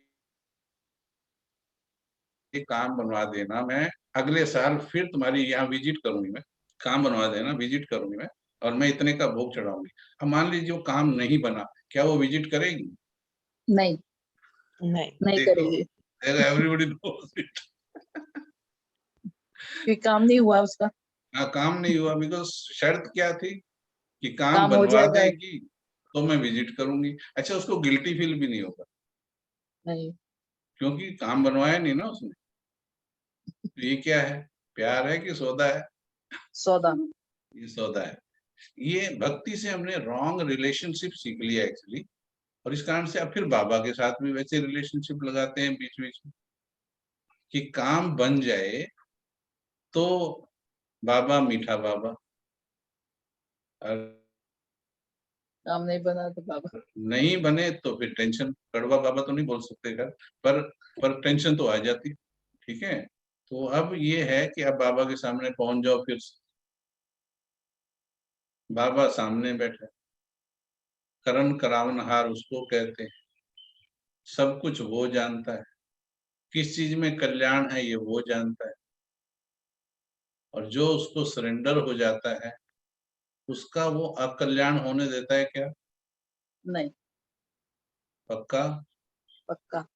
काम बनवा देना, मैं अगले साल फिर तुम्हारी यहाँ विजिट करूंगी, मैं काम बनवा देना, विजिट करूंगी मैं, और मैं इतने का भोग चढ़ाऊंगी। अब मान लीजिए वो काम नहीं बना, क्या वो विजिट करेगी? नहीं, नहीं करेगी, एवरीबॉडी नोस इट। क्योंकि काम नहीं हुआ उसका। हाँ, काम नहीं हुआ, बिकॉज शर्त क्या थी कि काम काम हो बनवा जाएगा। देगी तो मैं विजिट करूंगी। अच्छा, उसको गिल्टी फील भी नहीं होगा, नहीं, क्योंकि काम बनवाया नहीं ना उसने। तो ये क्या है, प्यार है कि सौदा है? सौदा। ये सौदा है। ये भक्ति से हमने रॉन्ग रिलेशनशिप सीख लिया एक्चुअली, और इस कारण से अब फिर बाबा के साथ भी वैसे रिलेशनशिप लगाते हैं बीच बीच में कि काम बन जाए तो बाबा मीठा बाबा, और काम नहीं बना तो बाबा। नहीं बने तो फिर टेंशन। कड़वा बाबा तो नहीं बोल सकते घर, पर टेंशन तो आ जाती। ठीक है, तो अब ये है कि अब बाबा के सामने पहुंच जाओ फिर से। बाबा सामने बैठे, करण करावनहार उसको कहते हैं, सब कुछ वो जानता है, किस चीज में कल्याण है ये वो जानता है, और जो उसको सरेंडर हो जाता है उसका वो अकल्याण होने देता है क्या? नहीं, पक्का? पक्का।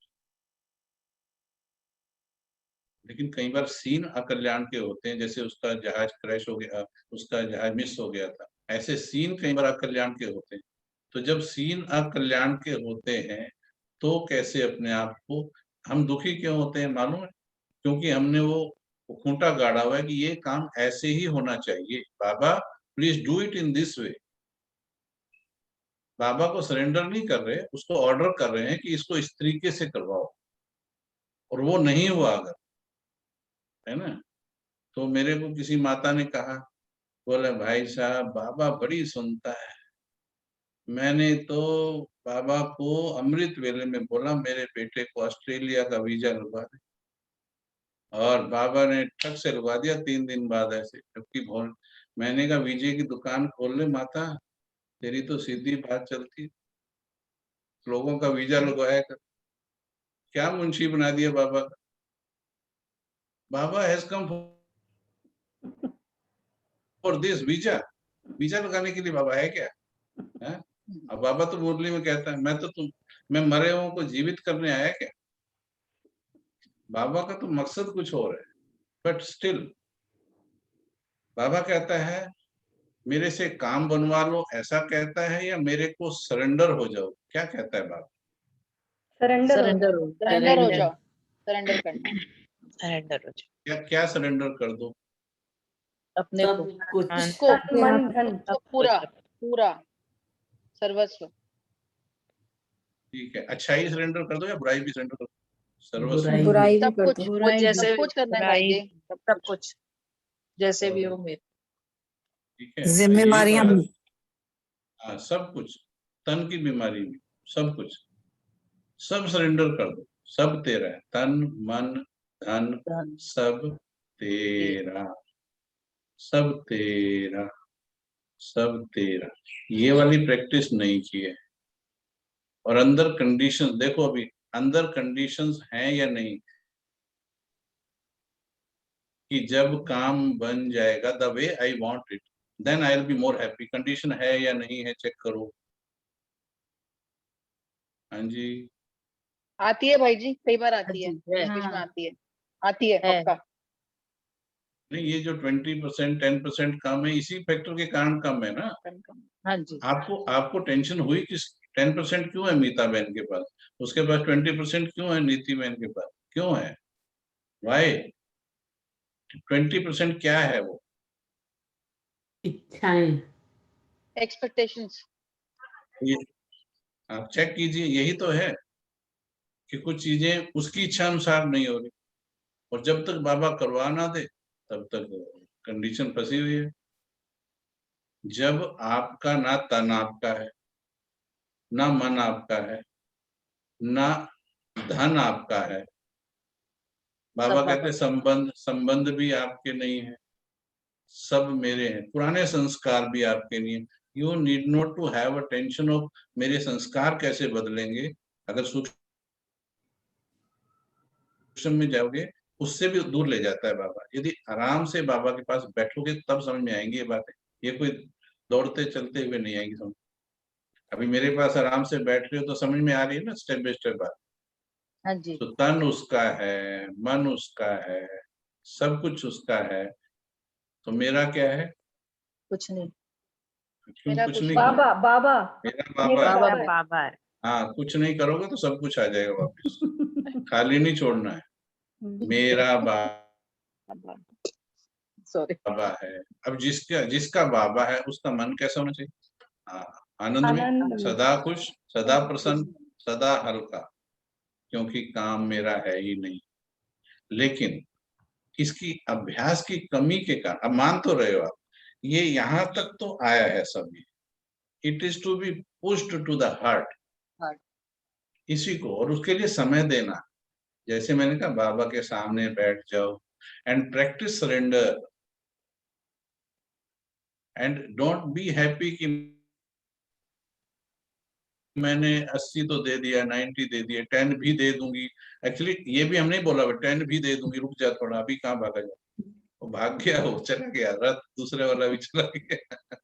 लेकिन कई बार सीन अकल्याण के होते हैं, जैसे उसका जहाज क्रैश हो गया, उसका जहाज मिस हो गया था, ऐसे सीन कई बार अकल्याण के होते हैं। तो जब सीन अकल्याण के होते हैं तो कैसे अपने आप को, हम दुखी क्यों होते हैं मालूम है? क्योंकि हमने वो खूंटा गाड़ा हुआ है कि ये काम ऐसे ही होना चाहिए, बाबा please do it in this way. बाबा को सरेंडर नहीं कर रहे, उसको ऑर्डर कर रहे हैं कि इसको इस तरीके से करवाओ, और वो नहीं हुआ अगर, है ना। तो मेरे को किसी माता ने कहा, बोला भाई साहब बाबा बड़ी सुनता है। मैंने तो बाबा को अमृत वेले में बोला मेरे बेटे को ऑस्ट्रेलिया का वीजा लगवा दे, और बाबा ने ठक से लगवा दिया 3 दिन बाद ऐसे, जबकि बोल, मैंने कहा वीजे की दुकान खोल ले माता, तेरी तो सीधी बात चलती, लोगों का वीजा लगवाया कर। क्या मुंशी बना दिया बाबा का? बाबा has come for this visa, visa लगाने के लिए बाबा है क्या? है? अब बाबा तो मुरली में कहता है मैं मरे हुओं को जीवित करने आया क्या? बाबा का तो मकसद कुछ और है, बट स्टिल बाबा कहता है मेरे से काम बनवा लो, ऐसा कहता है, या मेरे को सरेंडर हो जाओ, क्या कहता है बाबा? सरेंडर हो सरेंडर जाओ। हो, सरेंडर हो Surrender. जाओ, सरेंडर करना। सरेंडर हो जाओ क्या क्या सरेंडर कर दो? अपने को। सब कुछ। उसको तन मन धन। उसको पूरा पूरा सर्वस्व। ठीक है, अच्छाई सरेंडर कर दो या बुराई भी सरेंडर कर दो? सर्वस्व। बुराई बुराई भी सब कर कुछ दो। बुराई भी। सब कुछ करना है भाई जी, सब सब कुछ। कुछ जैसे भी हो मेरे। ठीक है, जिम्मेवारियां यही भी। तो है। हाँ, सब कुछ, तन की बीमारी भी, सब कुछ, सब सरेंडर कर दो। सब तेरा है, तन मन धन धन सब तेरा, सब तेरा, सब तेरा। ये वाली प्रैक्टिस नहीं की है। और अंदर कंडीशंस देखो, अभी अंदर कंडीशंस हैं या नहीं, कि जब काम बन जाएगा the way I want it then I will be more happy. Condition है या नहीं है, चेक करो। हाँ जी, आती है भाई जी, कई बार आती है, है। बीच में आती है है। पक्का। नहीं ये जो 20% 10% कम है, इसी फैक्टर के कारण कम है ना। हाँ जी। आपको आपको टेंशन हुई किस? 10% क्यों है मीता बहन के पास, उसके पास 20% क्यों है नीति बहन के पास, क्यों है? वाई? 20% क्या है वो? इच्छाएं। एक्सपेक्टेशंस। ये आप चेक कीजिए, यही तो है कि कुछ चीजें उसकी इच्छा अनुसार नहीं हो रही, और जब तक बाबा करवा ना दे तब तक कंडीशन फंसी हुई है। जब आपका ना तन आपका है, ना मन आपका है, ना धन आपका है, बाबा सब कहते संबंध संबंध भी आपके नहीं है, सब मेरे हैं, पुराने संस्कार भी आपके नहीं है। You need not to have a tension of मेरे संस्कार कैसे बदलेंगे। अगर सूक्ष्म में जाओगे उससे भी दूर ले जाता है बाबा। यदि आराम से बाबा के पास बैठोगे तब समझ में आएंगी ये बातें, ये कोई दौड़ते चलते हुए नहीं आएंगी समझ। अभी मेरे पास आराम से बैठ रहे हो तो समझ में आ रही है ना स्टेप बाय स्टेप बात। हाँ जी। तो तन उसका है, मन उसका है, सब कुछ उसका है, तो मेरा क्या है? कुछ नहीं। क्यों मेरा कुछ कुछ नहीं? नहीं। बाबा बाबा मेरा मेरे बाबा है। बाबा बाबा है। बाबा है। हाँ, कुछ नहीं करोगे तो सब कुछ आ जाएगा वापस, खाली नहीं छोड़ना है। मेरा सॉरी। बाबा है। अब जिसका बाबा है उसका मन कैसा होना चाहिए? हाँ, आनंद में, आनंद में। सदा खुश, सदा प्रसन्न, सदा हल्का, क्योंकि काम मेरा है ही नहीं। लेकिन इसकी अभ्यास की कमी के कारण, अब मान तो रहे हो आप, ये यहाँ तक तो आया है सभी, it is to be pushed to the heart, इसी को, और उसके लिए समय देना। जैसे मैंने कहा, बाबा के सामने बैठ जाओ and practice surrender, and don't be happy कि मैंने 80 तो दे दिया, 90 दे दिया, 10 भी दे दूंगी। एक्चुअली ये भी हम नहीं बोला, 10 भी दे दूंगी, रुक जा थोड़ा, अभी कहाँ भागा जा, वो भाग गया, वो चला गया, रथ दूसरे वाला भी चला गया।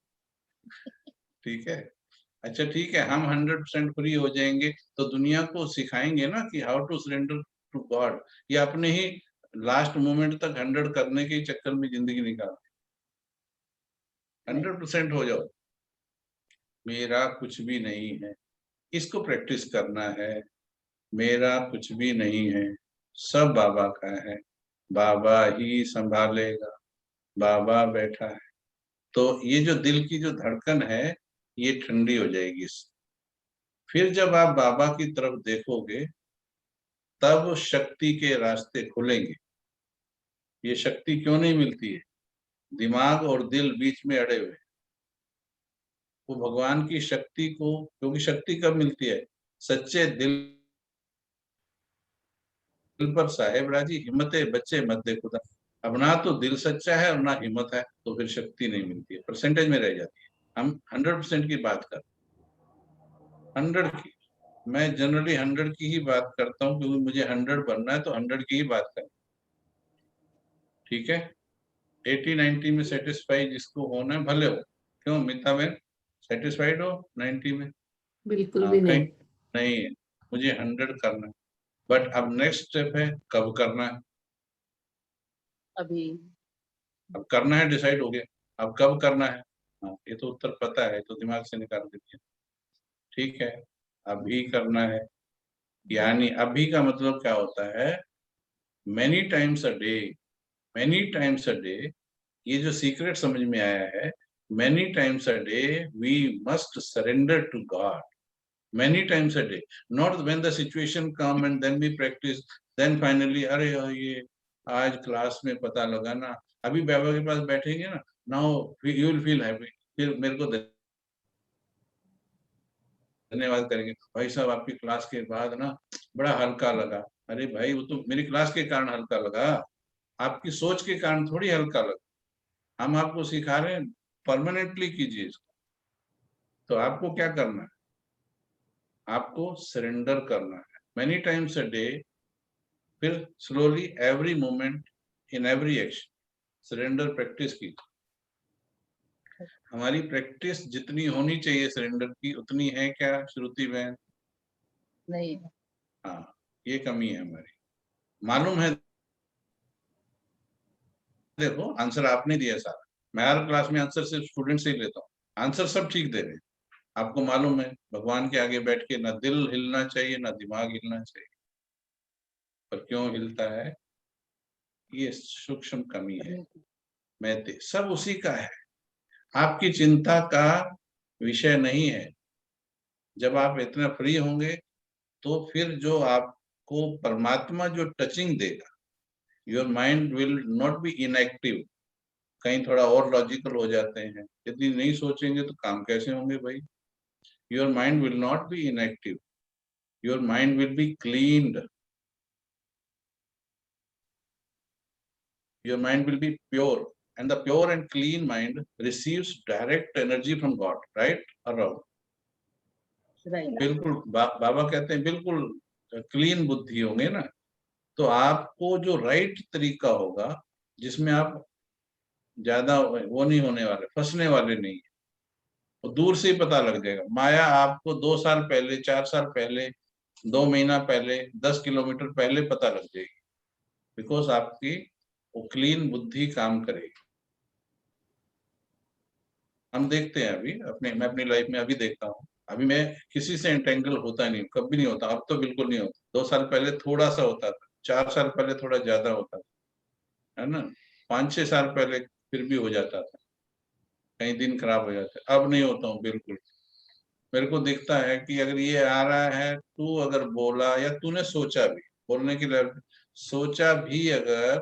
ठीक है, अच्छा ठीक है, हम 100% फ्री हो जाएंगे तो दुनिया को सिखाएंगे ना कि how to surrender to God. ये अपने ही लास्ट मोमेंट तक 100 करने के चक्कर में जिंदगी निकाल, 100% हो जाओ, मेरा कुछ भी नहीं है, इसको प्रैक्टिस करना है। मेरा कुछ भी नहीं है, सब बाबा का है, बाबा ही संभालेगा, बाबा बैठा है। तो ये जो दिल की जो धड़कन है ये ठंडी हो जाएगी। फिर जब आप बाबा की तरफ देखोगे तब शक्ति के रास्ते खुलेंगे। ये शक्ति क्यों नहीं मिलती है? दिमाग और दिल बीच में अड़े हुए। वो भगवान की शक्ति को, क्योंकि शक्ति कब मिलती है? सच्चे दिल पर साहेब राजी, हिम्मते बच्चे मत दे खुदा। अब ना तो दिल सच्चा है और ना हिम्मत है, तो फिर शक्ति नहीं मिलती है, परसेंटेज में रह जाती है। हम 100% की बात कर, 100 की, मैं जनरली 100 की ही बात करता हूँ, क्योंकि मुझे 100 बनना है, तो 100 की ही बात कर, ठीक है। 80-90 में सेटिस्फाई जिसको होना है भले हो। क्यों मिता बहन, सेटिस्फाइड हो 90 में? बिल्कुल हाँ, भी कहीं नहीं। नहीं है, मुझे 100 करना है। बट अब नेक्स्ट स्टेप है, कब करना है? अभी। अब करना है, डिसाइड हो गया, अब कब करना है? हाँ, ये तो उत्तर पता है, तो दिमाग से निकाल दीजिए। ठीक है, अभी करना है, यानी अभी का मतलब क्या होता है? Many times a day, many times a day, ये जो सीक्रेट समझ में आया है, many times a day we must surrender to God, many times a day, not when the situation come and then we practice, then finally अरे ये आज class में पता लगा ना, अभी बाबा के पास बैठेंगे ना, now you will feel happy, फिर मेरे को धन्यवाद करेंगे, भाई साहब आपकी क्लास के बाद ना बड़ा हल्का लगा। अरे भाई, वो तो मेरी क्लास के कारण हल्का लगा, आपकी सोच के कारण थोड़ी हल्का लगा। हम आपको सिखा रहे हैं परमानेंटली कीजिए इसको। तो आपको क्या करना है? आपको सरेंडर करना है मेनी टाइम्स अ डे, फिर slowly every moment in every action, surrender practice की। हमारी प्रैक्टिस जितनी होनी चाहिए सरेंडर की, उतनी है क्या श्रुति बहन? नहीं। हाँ, ये कमी है हमारी, मालूम है। देखो, आंसर आपने दिया सारा, मैं हर क्लास में आंसर सिर्फ स्टूडेंट से ही लेता हूँ, आंसर सब ठीक दे रहे हैं। आपको मालूम है, भगवान के आगे बैठ के ना दिल हिलना चाहिए ना दिमाग हिलना चाहिए, पर क्यों हिलता है? ये सूक्ष्म कमी है। मैं सब उसी का है, आपकी चिंता का विषय नहीं है। जब आप इतना फ्री होंगे तो फिर जो आपको परमात्मा जो टचिंग देगा, your mind will not be inactive. कहीं थोड़ा और लॉजिकल हो जाते हैं, यदि नहीं सोचेंगे तो काम कैसे होंगे भाई? Your mind will not be inactive, your mind will be cleaned, your mind will be pure, and the pure and clean mind receives direct energy from God, right or wrong? Right. बिल्कुल, बाबा कहते हैं बिल्कुल clean बुद्धि होंगे ना, तो आपको जो राइट तरीका होगा, जिसमें आप ज्यादा वो नहीं होने वाले, फंसने वाले नहीं, वो दूर से ही पता लग जाएगा। माया आपको 2 साल पहले, 4 साल पहले, 2 महीना पहले, 10 किलोमीटर पहले पता लग जाएगी, बिकॉज आपकी वो क्लीन बुद्धि काम करेगी। हम देखते हैं अभी मैं अपनी लाइफ में अभी देखता हूँ, अभी मैं किसी से एंटेंगल होता नहीं, कभी नहीं होता, अब तो बिल्कुल नहीं होता। 2 साल पहले थोड़ा सा होता था, 4 साल पहले थोड़ा ज्यादा होता था, है ना, 5-6 साल पहले फिर भी हो जाता था, कई दिन खराब हो जाते, अब नहीं होता हूँ बिल्कुल। मेरे को दिखता है कि अगर ये आ रहा है, तू अगर बोला या तूने सोचा भी, बोलने के लिए सोचा भी अगर,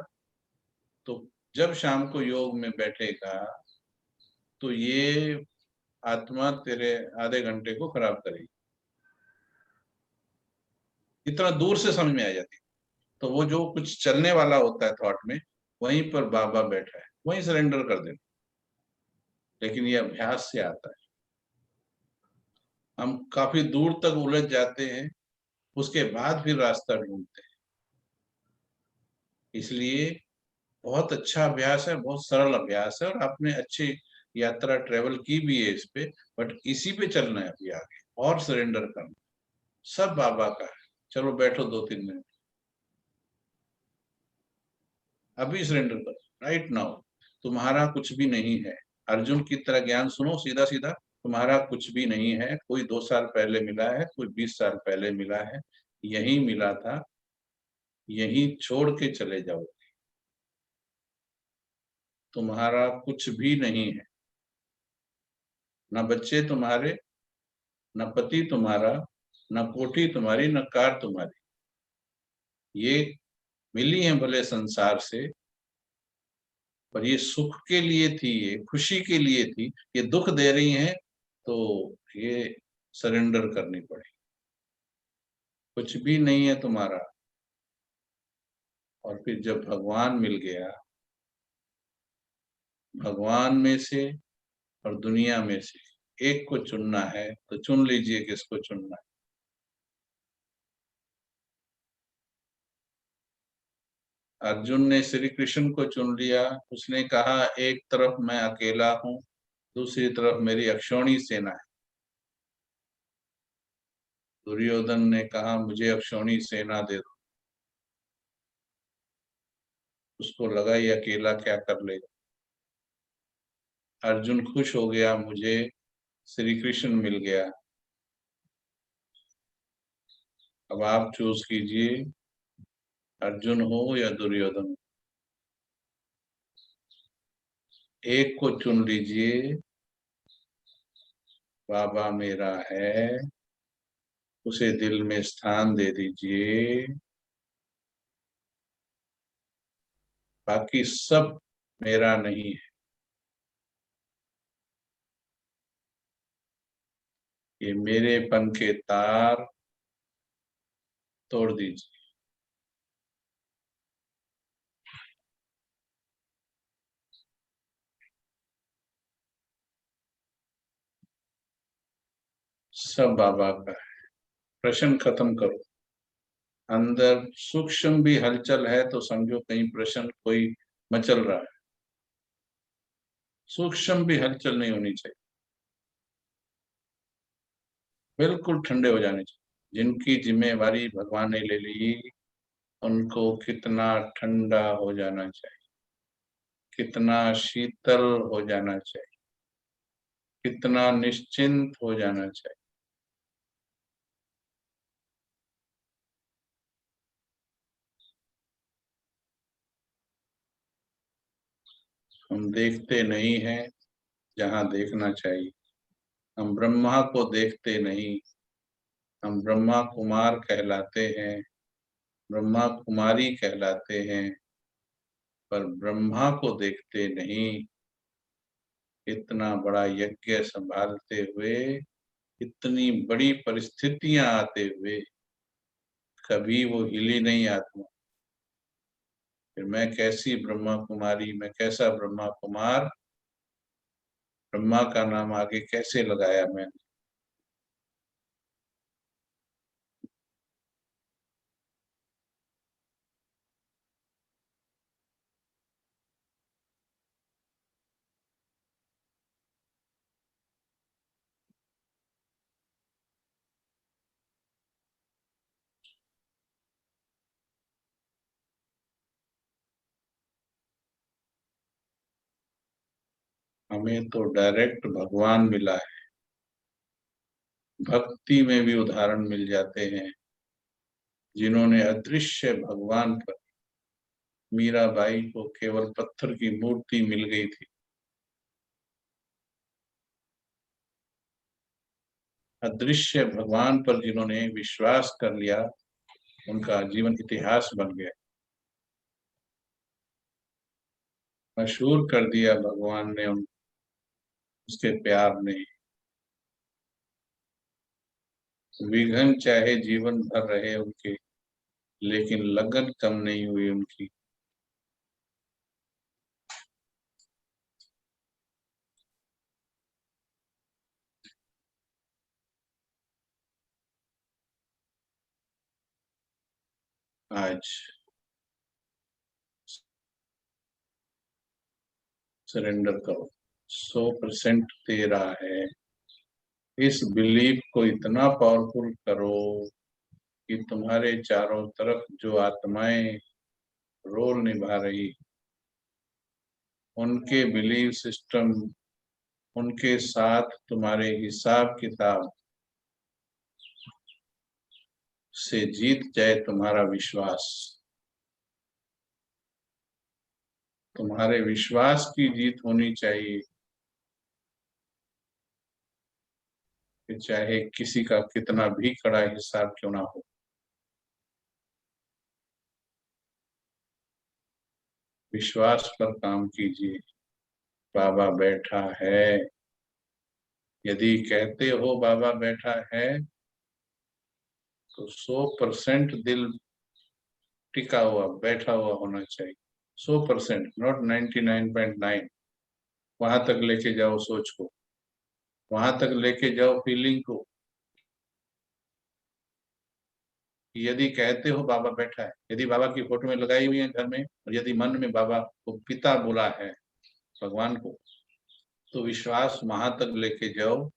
तो जब शाम को योग में बैठेगा तो ये आत्मा तेरे आधे घंटे को खराब करेगी, इतना दूर से समझ में आ जाती है। तो वो जो कुछ चलने वाला होता है थॉट में, वहीं पर बाबा बैठा है, वहीं सरेंडर कर देना। लेकिन ये अभ्यास से आता है, हम काफी दूर तक उलझ जाते हैं, उसके बाद फिर रास्ता ढूंढते हैं। इसलिए बहुत अच्छा अभ्यास है, बहुत सरल अभ्यास है, और आपने अच्छी यात्रा ट्रेवल की भी है इस पे, बट इसी पे चलना है अभी आगे, और सरेंडर करना। सब बाबा का है। चलो बैठो 2-3 मिनट, अभी सरेंडर करो राइट नाउ। तुम्हारा कुछ भी नहीं है। अर्जुन की तरह ज्ञान सुनो सीधा सीधा, तुम्हारा कुछ भी नहीं है। कोई 2 साल पहले मिला है, कोई 20 साल पहले मिला है, यही मिला था, यही छोड़ के चले जाओ। तुम्हारा कुछ भी नहीं है, न बच्चे तुम्हारे, न पति तुम्हारा, न कोठी तुम्हारी, न कार तुम्हारी। ये मिली है भले संसार से, पर ये सुख के लिए थी, ये खुशी के लिए थी, ये दुख दे रही हैं, तो ये सरेंडर करनी पड़ेगी। कुछ भी नहीं है तुम्हारा। और फिर जब भगवान मिल गया, भगवान में से और दुनिया में से एक को चुनना है, तो चुन लीजिए किसको चुनना है। अर्जुन ने श्री कृष्ण को चुन लिया। उसने कहा एक तरफ मैं अकेला हूं, दूसरी तरफ मेरी अक्षौणी सेना है। दुर्योधन ने कहा मुझे अक्षौणी सेना दे दो। उसको लगा ये अकेला क्या कर लेगा। अर्जुन खुश हो गया, मुझे श्री कृष्ण मिल गया। अब आप चूज कीजिए, अर्जुन हो या दुर्योधन। एक को चुन लीजिए, बाबा मेरा है, उसे दिल में स्थान दे दीजिए। बाकी सब मेरा नहीं है। ये मेरेपन के तार तोड़ दीजिए। सब बाबा का है। प्रश्न खत्म करो। अंदर सूक्ष्म भी हलचल है तो समझो कहीं प्रश्न कोई मचल रहा है। सूक्ष्म भी हलचल नहीं होनी चाहिए, बिल्कुल ठंडे हो जाने चाहिए। जिनकी जिम्मेवारी भगवान ने ले ली, उनको कितना ठंडा हो जाना चाहिए, कितना शीतल हो जाना चाहिए, कितना निश्चिंत हो जाना चाहिए। हम देखते नहीं हैं जहाँ देखना चाहिए। हम ब्रह्मा को देखते नहीं, हम ब्रह्मा कुमार कहलाते हैं, ब्रह्मा कुमारी कहलाते हैं, पर ब्रह्मा को देखते नहीं। इतना बड़ा यज्ञ संभालते हुए, इतनी बड़ी परिस्थितियां आते हुए, कभी वो हिली नहीं आत्मा। फिर मैं कैसी ब्रह्मा कुमारी, मैं कैसा ब्रह्मा कुमार, ब्रह्मा का नाम आगे कैसे लगाया मैंने। हमें तो डायरेक्ट भगवान मिला है। भक्ति में भी उदाहरण मिल जाते हैं जिन्होंने अदृश्य भगवान पर, मीराबाई को केवल पत्थर की मूर्ति मिल गई थी, अदृश्य भगवान पर जिन्होंने विश्वास कर लिया उनका जीवन इतिहास बन गया, मशहूर कर दिया भगवान ने उसके प्यार ने। विघ्न चाहे जीवन भर रहे उनके, लेकिन लगन कम नहीं हुई उनकी। आज सरेंडर करो, 100% तेरा है। इस बिलीफ को इतना पावरफुल करो कि तुम्हारे चारों तरफ जो आत्माएं रोल निभा रही, उनके बिलीफ सिस्टम, उनके साथ तुम्हारे हिसाब किताब से जीत जाए तुम्हारा विश्वास। तुम्हारे विश्वास की जीत होनी चाहिए कि चाहे किसी का कितना भी कड़ा हिसाब क्यों ना हो। विश्वास पर काम कीजिए। बाबा बैठा है, यदि कहते हो बाबा बैठा है तो 100% दिल टिका हुआ बैठा हुआ होना चाहिए। 100%, नॉट 99.9। वहां तक लेके जाओ सोच को, वहां तक लेके जाओ फीलिंग को। यदि कहते हो बाबा बैठा है, यदि बाबा की फोटो में लगाई हुई है घर में, और यदि मन में बाबा को पिता बोला है भगवान को, तो विश्वास वहां तक लेके जाओ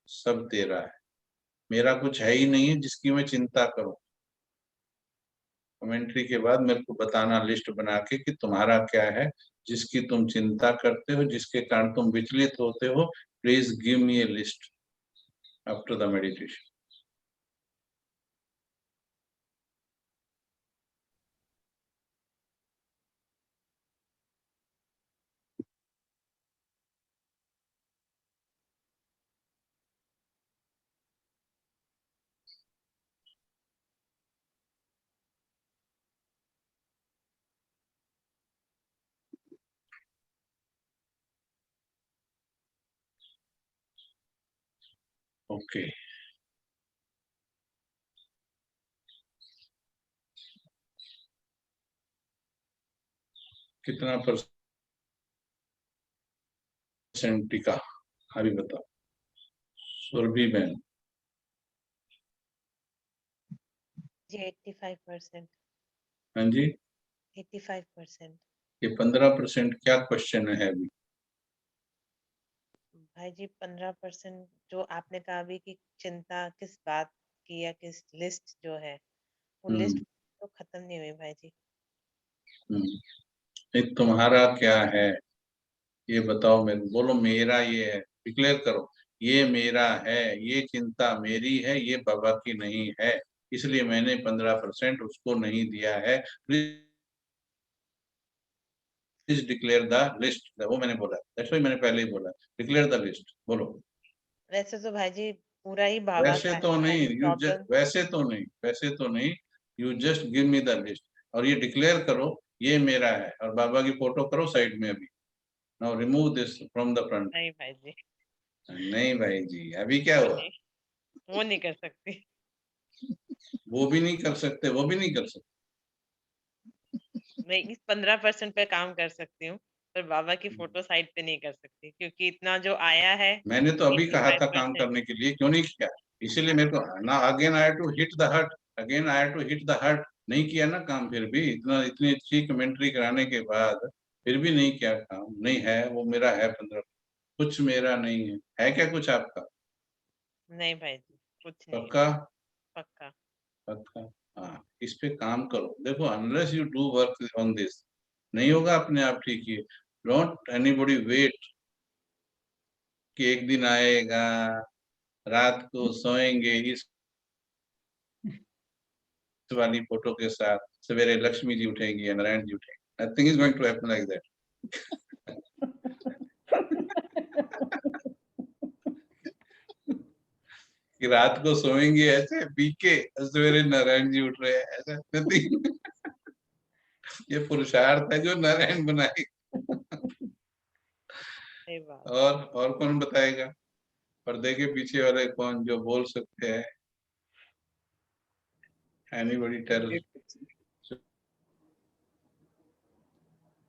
सब तेरा है, मेरा कुछ है ही नहीं है जिसकी मैं चिंता करूं। कमेंट्री के बाद मेरे को बताना लिस्ट बना के कि तुम्हारा क्या है जिसकी तुम चिंता करते हो, जिसके कारण तुम विचलित होते हो। Please give me A list after the meditation. Okay, कितना परसेंट टिका अभी बताओ। सुरभि बहन जी 85%। हाँ जी, 85%। ये 15% क्या क्वेश्चन है अभी? भाई जी 15% जो आपने कहा अभी कि चिंता किस बात की या किस लिस्ट जो है वो लिस्ट तो खत्म नहीं हुई भाई जी। नहीं, तुम्हारा क्या है ये बताओ। मेरे बोलो मेरा ये है, डिक्लेयर करो ये मेरा है, ये चिंता मेरी है, ये बाबा की नहीं है, इसलिए मैंने 15% उसको नहीं दिया है। Please declare the list. वो मैंने बोला, दैट्स व्हाई मैंने पहले ही बोला डिक्लेयर द लिस्ट। बोलो। वैसे तो भाई जी पूरा ही बाबा वैसे का तो है नहीं, प्रॉब्लम। वैसे तो नहीं, you just give me the list और ये डिक्लेयर करो ये मेरा है, और बाबा की फोटो करो साइड में अभी। Now remove this from the front. नहीं भाई जी, नहीं भाई जी, अभी क्या हुआ? वो नहीं कर सकती। वो भी नहीं कर सकते, वो भी नहीं कर सकते। मैं इस 15% पे काम कर सकती हूँ, पर बाबा की फोटो साइड पे नहीं कर सकती क्योंकि इतना जो आया है मैंने तो अभी कहा था काम 85%। करने के लिए, क्यों नहीं किया? इसीलिए मेरे को ना again I to hit the heart, again I to hit the heart. नहीं किया ना काम, फिर भी इतनी अच्छी कमेंट्री कराने के बाद फिर भी नहीं किया काम। नहीं है, वो मेरा है 15। कुछ मेरा नहीं है क्या कुछ आपका? नहीं भाई जी, कुछ नहीं है। पक्का? पक्का। पक्का, हाँ, इस पे काम करो। देखो, unless you do work on this, नहीं होगा अपने आप ठीक। ही डोंट एनीबॉडी वेट कि एक दिन आएगा रात को सोएंगे इस वाली फोटो के साथ, सवेरे लक्ष्मी जी उठेंगी या नारायण जी उठेंगे। Nothing is going to happen like that. कि रात को सोएंगे ऐसे पी के, सवेरे नारायण जी उठ रहे हैं, ऐसा नथिंग। ये पुरुषार्थ है जो नारायण बनाए। सही बात। और कौन बताएगा? पर्दे के पीछे वाले कौन जो बोल सकते हैं? Anybody tell?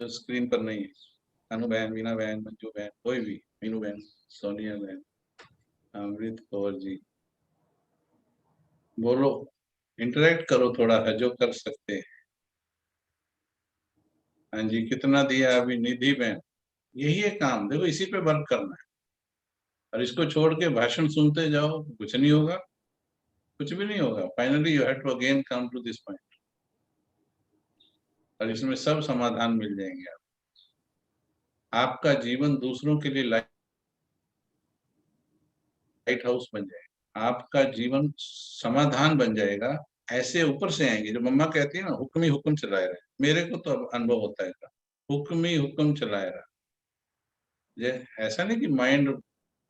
जो स्क्रीन पर नहीं है। अनु बहन, वीना बहन, मंजू बहन, कोई भी, मीनू बहन, सोनिया बहन, अमृत कौर जी, बोलो, इंटरेक्ट करो थोड़ा सा जो कर सकते हैं। हाँ जी, कितना दिया अभी निधि बहन? यही है काम, देखो इसी पे वर्क करना है। और इसको छोड़ के भाषण सुनते जाओ, कुछ नहीं होगा, कुछ भी नहीं होगा। Finally you have to again come to this point, और इसमें सब समाधान मिल जाएंगे। आपका जीवन दूसरों के लिए लाइट हाउस बन जाएगा, आपका जीवन समाधान बन जाएगा। ऐसे ऊपर से आएंगे जो मम्मा कहती है ना, हुक्म ही हुक्म चलाए रहे। मेरे को तो अब अनुभव होता है, हुक्म ही हुक्म चलाए रहा। ये ऐसा नहीं कि माइंड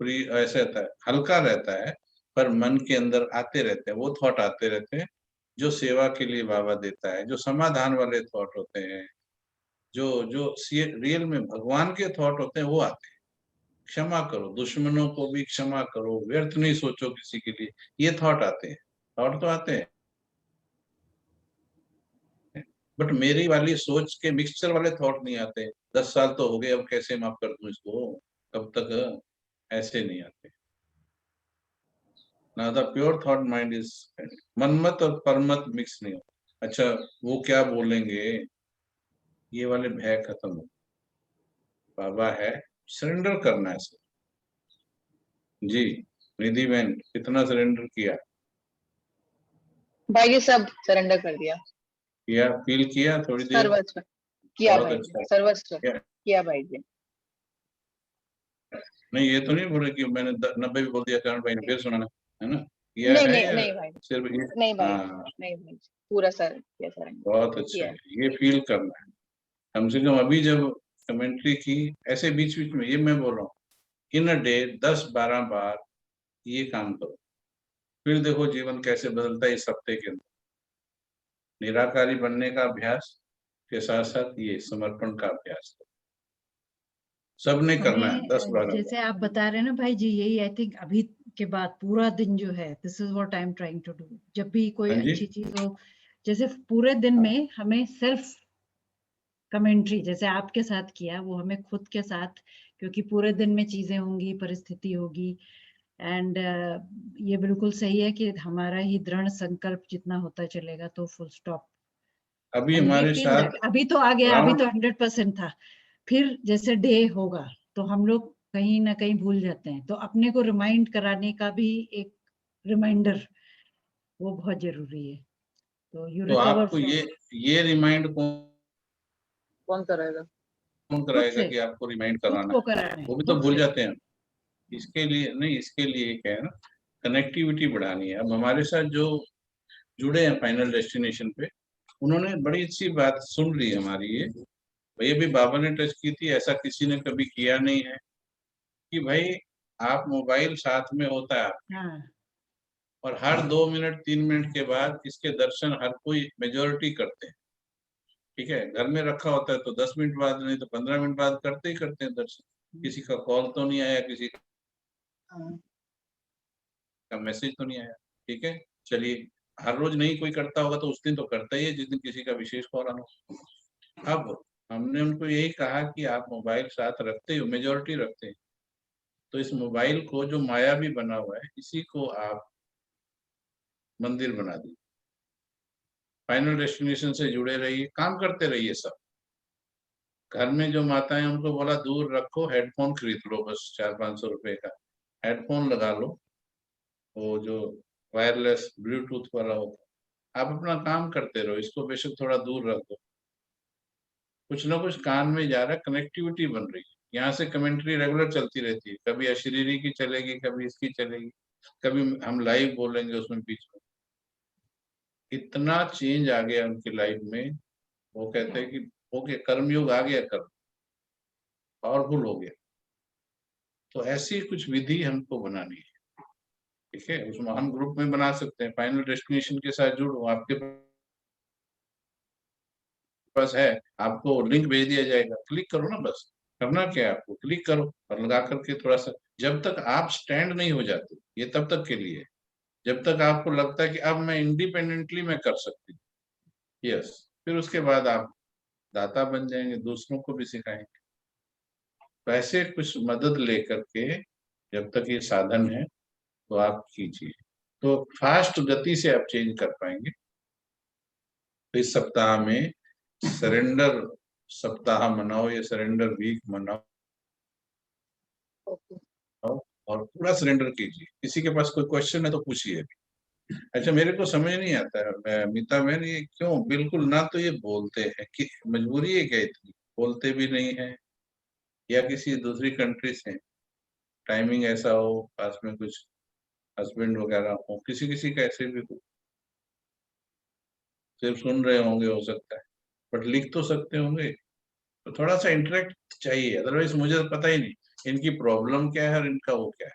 फ्री ऐसा रहता है, हल्का रहता है, पर मन के अंदर आते रहते हैं, वो थॉट आते रहते हैं जो सेवा के लिए बाबा देता है, जो समाधान वाले थॉट होते हैं, जो जो रियल में भगवान के थॉट होते हैं, वो आते हैं। क्षमा करो, दुश्मनों को भी क्षमा करो, व्यर्थ नहीं सोचो किसी के लिए, ये थॉट आते हैं। थॉट तो आते हैं, बट मेरी वाली सोच के मिक्सचर वाले थॉट नहीं आते। 10 साल तो हो गए, अब कैसे माफ कर दूं इसको, कब तक? ऐसे नहीं आते ना। The pure thought mind is, Manmath और परमत मिक्स नहीं होता। अच्छा, वो क्या बोलेंगे, ये वाले भय खत्म हो। बाबा है, सरेंडर करना है सर। जी निधि बहन, कितना सरेंडर किया? भाई जी सब सरेंडर कर दिया, किया, फील किया थोड़ी देर? सर्वस्व किया बहुत भाई अच्छा। जी, सर्वस्व क्या? किया भाई जी। नहीं, ये तो नहीं बोल रहे कि मैंने 90 भी बोल दिया करण भाई ने, फिर सुनाना है ना? किया नहीं है नहीं या नहीं भाई, सिर्फ ये? नहीं भाई, हाँ, नहीं भाई, पूरा सर किया सरेंडर बहुत अच्छा किया है, ये फील करना है। कम से कम अभी जब कमेंट्री की, ऐसे बीच बीच में, ये मैं बोल रहा हूँ, इन अ डे 10-12 बार ये काम करो, फिर देखो जीवन कैसे बदलता है इस हफ्ते के अंदर। निराकारी बनने का अभ्यास के साथ साथ ये समर्पण का अभ्यास सबने करना है, हमें 10-12 जैसे बार। आप बता रहे हैं ना भाई जी, यही आई थिंक अभी के बाद पूरा दिन जो है, this is what I am trying to do. जब भी कोई हाँ जी, अच्छी चीज हो, जैसे पूरे दिन में हमें सेल्फ कमेंट्री जैसे आपके साथ किया, वो हमें खुद के साथ, क्योंकि पूरे दिन में चीजें होंगी, परिस्थिति होगी। एंड ये बिल्कुल सही है कि हमारा ही दृढ़ संकल्प जितना होता चलेगा तो फुल स्टॉप। अभी एंड वी हमारे फील साथ दैट अभी तो आ गया, अभी राउंड, तो 100% था। फिर जैसे डे होगा तो हम लोग कहीं ना कहीं भूल जाते हैं, तो अपने को रिमाइंड कराने का भी एक रिमाइंडर वो बहुत जरूरी है। तो यू तो रिकवर आपको फ्रॉम ये रिमाइंड कौन करेगा? कौन खुद कराएगा से, कि आपको रिमाइंड खुद कराना को है? कराना है, वो भी तो खुद भूल से। जाते हैं। इसके लिए नहीं, इसके लिए क्या है ना, कनेक्टिविटी बढ़ानी है। अब हमारे साथ जो जुड़े हैं फाइनल डेस्टिनेशन पे, उन्होंने बड़ी अच्छी बात सुन ली हमारी। ये भैया भी बाबा ने टच की थी, ऐसा किसी ने कभी किया नहीं है कि भाई आप मोबाइल साथ में होता है हाँ, और हर 2 मिनट 3 मिनट के बाद इसके दर्शन हर कोई मेजोरिटी करते हैं। ठीक है, घर में रखा होता है तो 10 मिनट बाद, नहीं तो 15 मिनट बाद करते ही करते हैं दर्शन। किसी का कॉल तो नहीं आया, किसी हाँ, का मैसेज तो नहीं आया। ठीक है, चलिए, हर रोज नहीं कोई करता होगा तो उस दिन तो करता ही है जिस दिन किसी का विशेष कॉल आना हो। अब हमने उनको यही कहा कि आप मोबाइल साथ रखते हो, मेजोरिटी रखते हैं, तो इस मोबाइल को जो माया भी बना हुआ है, इसी को आप मंदिर बना दीजिए। फाइनल डेस्टिनेशन से जुड़े रहिए, काम करते रहिए सब। घर में जो माताएं, उनको बोला दूर रखो, हेडफोन खरीद लो, बस 400-500 रुपए का हेडफोन लगा लो, वो जो वायरलेस ब्लूटूथ वाला होता है। आप अपना काम करते रहो, इसको बेशक थोड़ा दूर रख दो, कुछ ना कुछ कान में जा रहा है, कनेक्टिविटी बन रही है। यहाँ से कमेंट्री रेगुलर चलती रहती है, कभी अशरीरी की चलेगी, कभी इसकी चलेगी, कभी हम लाइव बोलेंगे उसमें बीच में। इतना चेंज आ गया उनकी लाइफ में, वो कहते हैं कि ओके कर्मयोग आ गया, कर्म पावरफुल हो गया। तो ऐसी कुछ विधि हमको बनानी है, ठीक है। उसमें हम ग्रुप में बना सकते हैं, फाइनल डेस्टिनेशन के साथ जुड़ो, आपके पास है, आपको लिंक भेज दिया जाएगा, क्लिक करो ना, बस करना क्या है आपको, क्लिक करो और लगा करके थोड़ा सा, जब तक आप स्टैंड नहीं हो जाते, ये तब तक के लिए, जब तक आपको लगता है कि अब मैं इंडिपेंडेंटली मैं कर सकती हूँ, यस, फिर उसके बाद आप दाता बन जाएंगे, दूसरों को भी सिखाएंगे। वैसे कुछ मदद लेकर के जब तक ये साधन है तो आप कीजिए, तो फास्ट गति से आप चेंज कर पाएंगे। तो इस सप्ताह में सरेंडर सप्ताह मनाओ या सरेंडर वीक मनाओ, ओके और पूरा सरेंडर कीजिए। किसी के पास कोई क्वेश्चन है तो पूछिए। अच्छा, मेरे को समझ नहीं आता है मीता बहन, ये क्यों बिल्कुल ना तो ये बोलते हैं, कि मजबूरी है क्या इतनी, बोलते भी नहीं है, या किसी दूसरी कंट्री से टाइमिंग ऐसा हो, पास में कुछ हस्बैंड वगैरह हो, किसी किसी का ऐसे भी हो, सिर्फ सुन रहे होंगे हो सकता है, बट लिख तो सकते होंगे। तो थोड़ा सा इंटरेक्ट चाहिए, अदरवाइज मुझे तो पता ही नहीं इनकी प्रॉब्लम क्या है और इनका वो क्या है।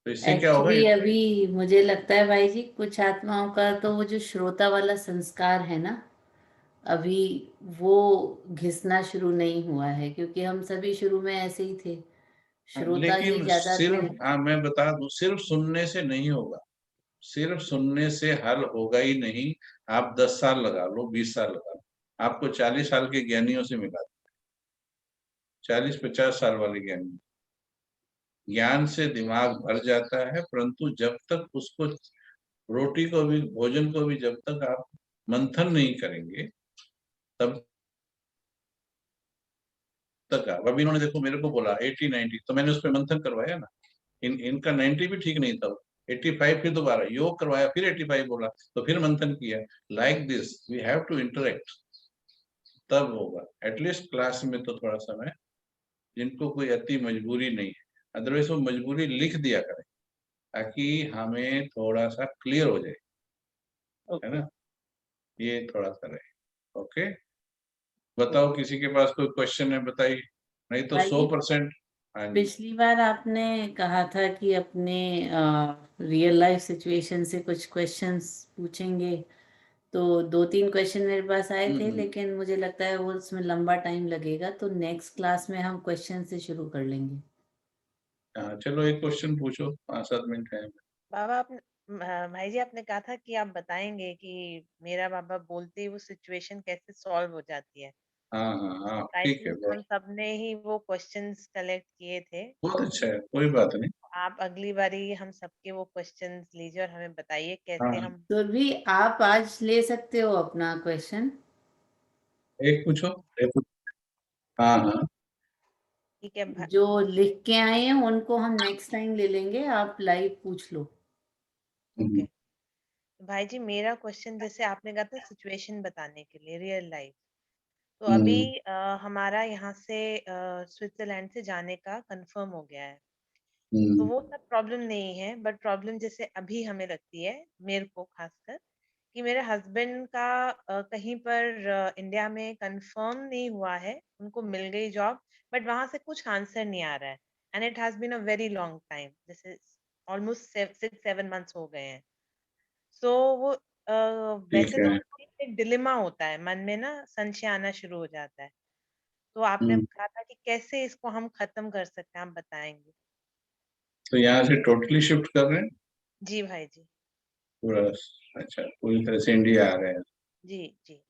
तो इससे क्या होगा, एक्चुअली अभी मुझे लगता है भाई जी, कुछ आत्माओं का तो वो जो श्रोता वाला संस्कार है ना, अभी वो घिसना शुरू नहीं हुआ है, क्योंकि हम सभी शुरू में ऐसे ही थे, श्रोता ही लेकिन ज्यादा थे। सिर्फ मैं बता दूं, सिर्फ सुनने से नहीं होगा, सिर्फ सुनने से हल होगा ही नहीं। आप 10 साल लगा लो, 20 साल लगा लो, आपको 40 साल के ज्ञानियों से मिला, 40-50 साल वाले ज्ञानी, ज्ञान से दिमाग भर जाता है, परंतु जब तक उसको, रोटी को भी, भोजन को भी जब तक आप मंथन नहीं करेंगे, तब तक आप, अभी इन्होंने देखो मेरे को बोला 80-90, तो मैंने उस पर मंथन करवाया ना। इनका 90 भी ठीक नहीं था, 85 फिर दोबारा योग करवाया, फिर 85 बोला, तो फिर मंथन किया। Like this we have to interact, तब होगा। एटलीस्ट क्लास में तो थोड़ा समय, जिनको कोई अति मजबूरी नहीं है, अदरवाइज वो मजबूरी लिख दिया करें, ताकि हमें थोड़ा सा क्लियर हो जाए, है ना, ये थोड़ा सा रहे। ओके, बताओ किसी के पास कोई क्वेश्चन है, बताइए, नहीं तो भाई जी, 100%। हाँ जी, पिछली बार आपने कहा था कि अपने रियल लाइफ सिचुएशन से कुछ क्वेश्चंस पूछेंगे, तो 2-3 क्वेश्चन मेरे पास आए थे, लेकिन मुझे लगता है वो उसमें लंबा टाइम लगेगा, तो नेक्स्ट क्लास में हम क्वेश्चन से शुरू कर लेंगे। हाँ चलो एक क्वेश्चन पूछो, 5-7 मिनट है। बाबा आपने भाई जी आपने कहा था कि आप बताएंगे कि मेरा बाबा बोलते ही वो सिचुएशन कैसे सॉल्व हो जाती है। हाँ हाँ हाँ, आई ठीक है, थिंक हम सबने ही वो क्वेश्चंस कलेक्ट किए थे। बहुत अच्छा है, कोई बात नहीं। आप अगली बारी हम सबके वो क्वेश्चंस लीजिए और हमें बताइए कैसे हाँ, हम। तो भी आप आज ले सकते हो अपना क्वेश्चन। एक पूछो, एक पूछो। हाँ हाँ, ठीक है जो लिख के आए हैं उनको हम नेक्स्ट टाइम ले लेंगे, आप लाइव पूछ लो। ओके। भाई जी मेरा क्वेश्चन, जैसे आपने कहा था सिचुएशन बताने के लिए रियल लाइफ, तो अभी हमारा यहाँ से स्विट्जरलैंड से जाने का कंफर्म हो गया है। तो वो सब प्रॉब्लम नहीं है, बट प्रॉब्लम जैसे अभी हमें लगती है, मेरे को खासकर, कि मेरे हस्बैंड का कहीं पर इंडिया में कंफर्म नहीं हुआ है, उनको मिल गई जॉब, बट वहां से कुछ आंसर नहीं आ रहा है, and it has been a very long time, जैसे ऑलमोस्ट 6-7 मंथ्स हो गए हैं। सो वो ठीक वैसे तो है। एक डिलेमा होता है मन में ना, संशय आना शुरू हो जाता है। तो आपने हम्म, कहा था कि कैसे इसको हम खत्म कर सकते हैं, आप बताएंगे। तो यहाँ से टोटली शिफ्ट कर रहे हैं जी भाई जी। पूरा? अच्छा, पूरी तरह से इंडिया आ रहे हैं। जी जी।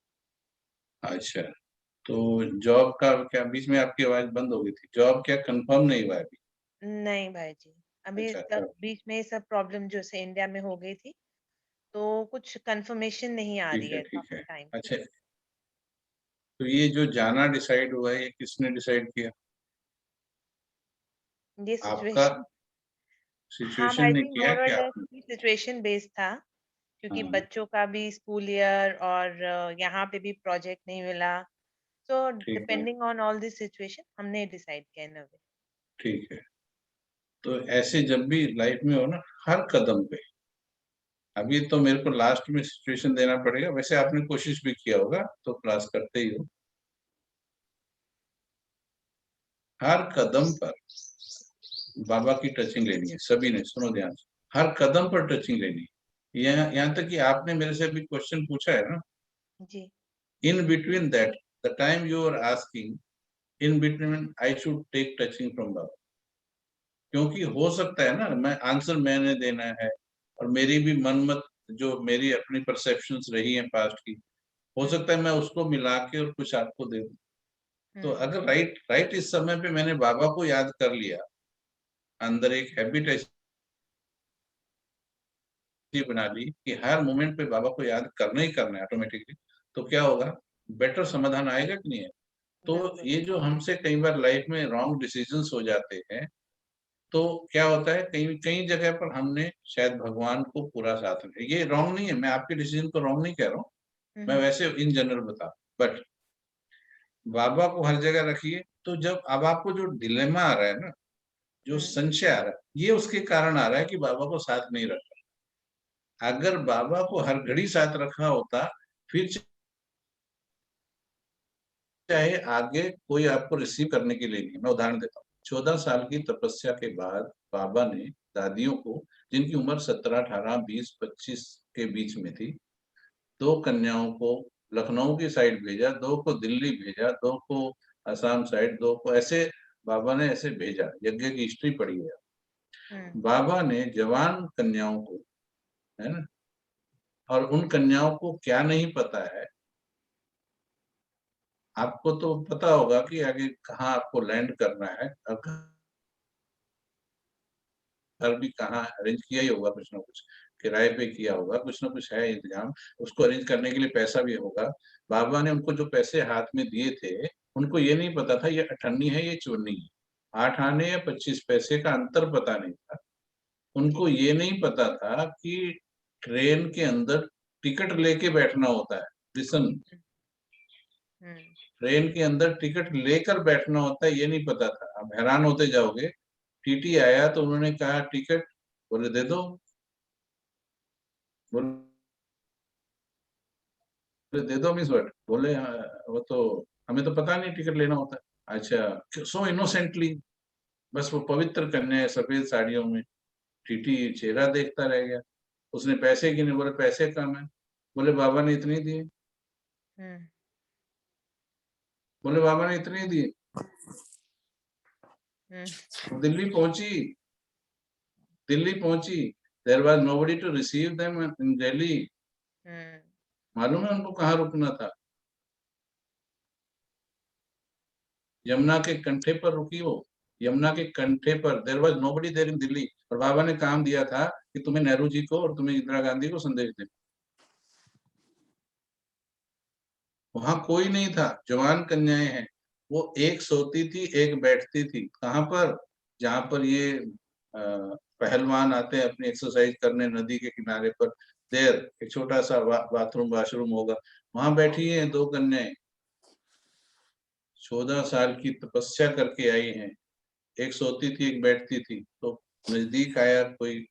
अच्छा, तो जॉब का क्या, बीच में आपकी आवाज बंद हो गई थी, जॉब क्या कंफर्म नहीं हुआ है अभी? नहीं भाई जी, अभी अच्छा तक अच्छा, बीच में ये सब प्रॉब्लम जो से इंडिया में हो गई थी, तो कुछ कंफर्मेशन नहीं आ रही है ठीक काफी है। टाइम से। अच्छा, तो ये जो जाना डिसाइड हुआ है, ये किसने डिसाइड किया? ये आपका सिचुएशन, हाँ सिचुएशन भाई ने जी, किया मोर और कि लेस आपने? सिचुएशन बेस्ड था, क्योंकि हाँ, बच्चों का भी स्कूल ईयर और यहाँ पे भी प्रोजेक्ट नहीं मिला। So ठीक है। depending on all this situation, हमने डिसाइड किया in a way. ठीक है। तो ऐसे जब भी लाइफ में हो ना, हर कदम पे, अभी तो मेरे को लास्ट में सिचुएशन देना पड़ेगा, वैसे आपने कोशिश भी किया होगा तो क्लास करते ही हो। हर कदम पर बाबा की टचिंग लेनी है, सभी ने, सुनो ध्यान से, हर कदम पर टचिंग लेनी है। यहाँ तक कि आपने मेरे से अभी क्वेश्चन पूछा है ना, जी। In between that the time you are asking, in between I should take touching from बाबा, क्योंकि हो सकता है ना मैं आंसर मैंने देना है और मेरी भी मनमत जो मेरी अपनी परसेप्शंस रही हैं पास्ट की, हो सकता है मैं उसको मिला के और कुछ आपको दे दूं। तो अगर राइट इस समय पे मैंने बाबा को याद कर लिया, अंदर एक हैबिट ऐसी बना ली कि हर मोमेंट पे बाबा को याद करना ही करना है ऑटोमेटिकली, तो क्या होगा, बेटर समाधान आएगा कि नहीं है। तो ये जो हमसे कई बार लाइफ में रॉन्ग डिसीजंस हो जाते हैं, तो क्या होता है, कई कई जगह पर हमने शायद भगवान को पूरा साथ में, ये रॉन्ग नहीं है, मैं आपके डिसीजन को रॉन्ग नहीं कह रहा हूँ, मैं वैसे इन जनरल बता, बट बाबा को हर जगह रखिए। तो जब अब आपको जो डिलेमा आ रहा है ना, जो संशय आ रहा है, ये उसके कारण आ रहा है कि बाबा को साथ नहीं रखा। अगर बाबा को हर घड़ी साथ रखा होता, फिर चाहे आगे कोई आपको रिसीव करने के लिए नहीं। मैं उदाहरण देता हूँ, 14 साल की तपस्या के बाद बाबा ने दादियों को, जिनकी उम्र 17, 18, 20, 25 के बीच में थी, 2 कन्याओं को लखनऊ की साइड भेजा, 2 को दिल्ली भेजा, 2 को असम साइड, 2 को, ऐसे बाबा ने ऐसे भेजा। यज्ञ की हिस्ट्री पढ़ी है। बाबा ने जवान कन्याओं को, है ना, और उन कन्याओं को क्या नहीं पता है, आपको तो पता होगा कि आगे कहाँ आपको लैंड करना है, घर भी कहाँ अरेंज किया ही होगा, कुछ ना कुछ किराए पे किया होगा, कुछ ना कुछ है इंतजाम, उसको अरेंज करने के लिए पैसा भी होगा। बाबा ने उनको जो पैसे हाथ में दिए थे, उनको ये नहीं पता था ये अठन्नी है ये चूरनी है, 8 आने या 25 पैसे का अंतर पता नहीं था। उनको ये नहीं पता था कि ट्रेन के अंदर टिकट लेके बैठना होता है। लिसन, ट्रेन के अंदर टिकट लेकर बैठना होता है, ये नहीं पता था। आप हैरान होते जाओगे। टीटी आया तो उन्होंने कहा टिकट, बोले दे दो, बोले दे दो मिस वर्ड, बोले वो तो हमें तो पता नहीं टिकट लेना होता है। अच्छा, सो इनोसेंटली, बस वो पवित्र कन्या सफेद साड़ियों में, टीटी चेहरा देखता रह गया। उसने पैसे गिने, बोले पैसे कम है, बोले बाबा ने इतने दिए, बोले बाबा ने इतने दिए। दिल्ली पहुंची, there was nobody to receive them in Delhi. मालूम है उनको कहाँ रुकना था? यमुना के कंठे पर रुकी वो, यमुना के कंठे पर। There was nobody there in Delhi. और बाबा ने काम दिया था कि तुम्हें नेहरू जी को और तुम्हें इंदिरा गांधी को संदेश देना। वहां कोई नहीं था, जवान कन्याएं हैं। वो एक सोती थी, एक बैठती थी। कहाँ पर? जहां पर ये पहलवान आते हैं अपनी एक्सरसाइज करने नदी के किनारे पर, देर एक छोटा सा बाथरूम वाशरूम होगा, वहां बैठी हैं 2 कन्याएं। 14 साल की तपस्या करके आई हैं, एक सोती थी एक बैठती थी। तो नजदीक आया कोई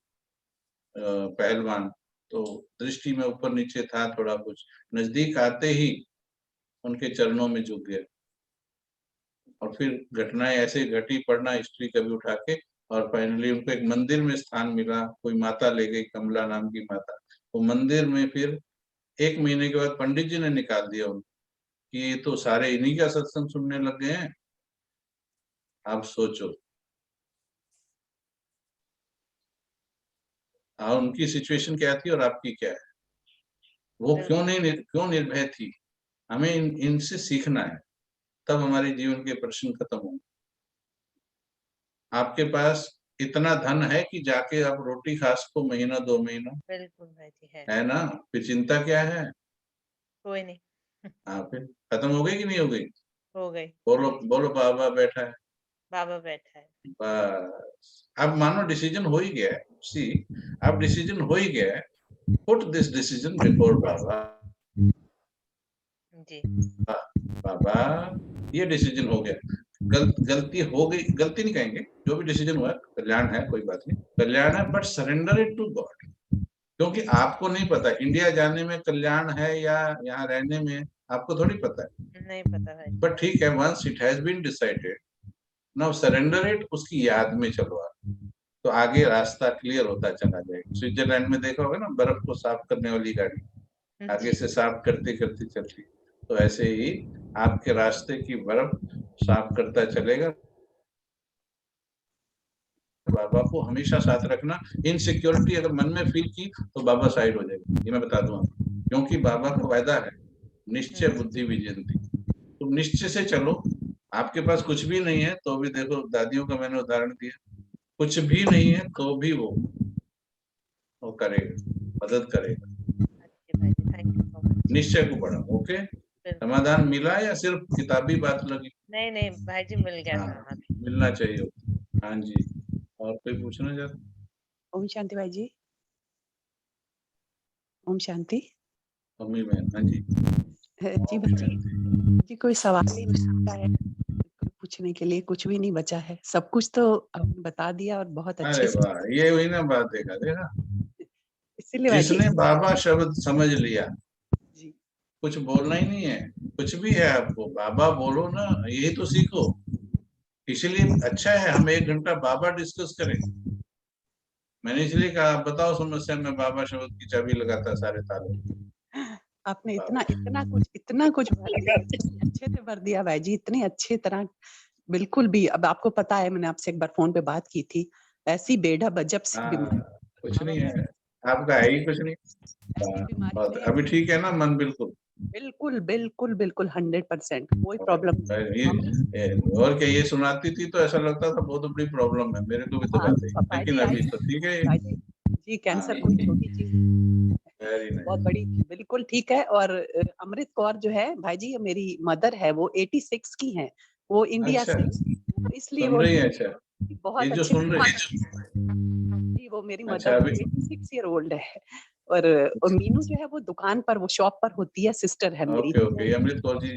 पहलवान, तो दृष्टि में ऊपर नीचे था थोड़ा कुछ, नजदीक आते ही उनके चरणों में झुक गए। और फिर घटनाएं ऐसे घटी, पढ़ना हिस्ट्री कभी उठा के, और फाइनली उनको एक मंदिर में स्थान मिला। कोई माता ले गई, कमला नाम की माता। वो मंदिर में फिर 1 महीने के बाद पंडित जी ने निकाल दिया उनको कि ये तो सारे इन्हीं का सत्संग सुनने लग गए हैं। आप सोचो, और उनकी सिचुएशन क्या थी और आपकी क्या है? वो क्यों निर्भय थी? हमें इनसे सीखना है, तब हमारे जीवन के प्रश्न खत्म होंगे। आपके पास इतना धन है कि जाके आप रोटी खा सको महीना 2 महीना, बिल्कुल भाई जी है ना? फिर चिंता क्या है? कोई नहीं। हाँ, फिर खत्म हो गई कि नहीं हो गई? हो गई। बोलो बोलो, बाबा बैठा है। बाबा बैठा है। बस अब मानो डिसीजन हो ही गया है। सी, अब डिसीजन हो ही गया है। पुट दिस डिसीजन बिफोर बाबा। जी। बाबा ये डिसीजन हो गया, गलती हो गई, गलती नहीं कहेंगे, जो भी डिसीजन हुआ कल्याण है, कोई बात नहीं, कल्याण है, but surrender it to God. क्योंकि आपको नहीं पता इंडिया जाने में कल्याण है या यहाँ रहने में, आपको थोड़ी पता है। नहीं पता भाई। बट ठीक है, once it has been decided, now surrender it, उसकी याद में चलो आप, तो आगे रास्ता क्लियर होता चला जाएगा। स्विट्जरलैंड में देखा होगा ना, बर्फ को साफ करने वाली गाड़ी आगे से साफ करते करते चलती, तो ऐसे ही आपके रास्ते की बर्फ साफ करता चलेगा। बाबा को हमेशा साथ रखना। इनसिक्योरिटी अगर मन में फील की तो बाबा साइड हो जाएगा, ये मैं बता दूं आपको, क्योंकि बाबा का वायदा है, निश्चय बुद्धि विजयंती। तो निश्चय से चलो, आपके पास कुछ भी नहीं है तो भी, देखो दादियों का मैंने उदाहरण दिया, कुछ भी नहीं है तो भी वो करेगा, मदद करेगा। निश्चय को बढ़ाओ। ओके, समाधान मिला या सिर्फ किताबी बात लगी? नहीं नहीं भाई जी, मिल गया समाधान। मिलना चाहिए। हाँ जी, और कोई पूछना चाहता? ओम शांति भाई जी। ओम शांति। मम्मी बहन। हाँ जी जी भाई जी, कोई सवाल नहीं बचा है पूछने के लिए, कुछ भी नहीं बचा है, सब कुछ तो आपने बता दिया और बहुत अच्छे अरे से। वाह, ये हुई ना बात, देखा इसीलिए भाई जी जिसने बाबा शब्द समझ लिया, जी कुछ बोलना ही नहीं है, कुछ भी है आपको बाबा बोलो ना, यही तो सीखो। इसलिए अच्छा है हम 1 घंटा बाबा डिस्कस करें। मैंने इसलिए कहा आप बताओ समस्या में बाबा शब्द की चाबी लगाता सारे तालों। आपने इतना कुछ भर दिया, अच्छे से भर दिया भाई जी, इतनी अच्छी तरह। बिल्कुल भी, अब आपको पता है मैंने आपसे एक बार फोन पे बात की थी, ऐसी बेढब अजब सी बीमारी, कुछ नहीं है, आपका है ही कुछ नहीं। ऐसी बीमारी और में अभी ठीक है ना मन? बिल्कुल बिल्कुल बिल्कुल बिल्कुल 100% कोई प्रॉब्लम नहीं। और क्या, ये सुनाती थी तो ऐसा लगता था बहुत बड़ी प्रॉब्लम है, मेरे को भी तो बात है, लेकिन अभी तो ठीक है। जी कैंसर कोई छोटी चीज बहुत बड़ी, बिल्कुल ठीक है। और अमृत कौर जो है भाई जी, मेरी मदर है, वो 86 की है, वो इंडिया से, इसलिए वो बहुत ये जो अच्छे सुन रहे हैं, वो मेरी अच्छा, मदर 86 ईयर ओल्ड है। और मीनू जो है वो दुकान पर, वो शॉप पर होती है, सिस्टर है मेरी। ओके अमृत कौर जी,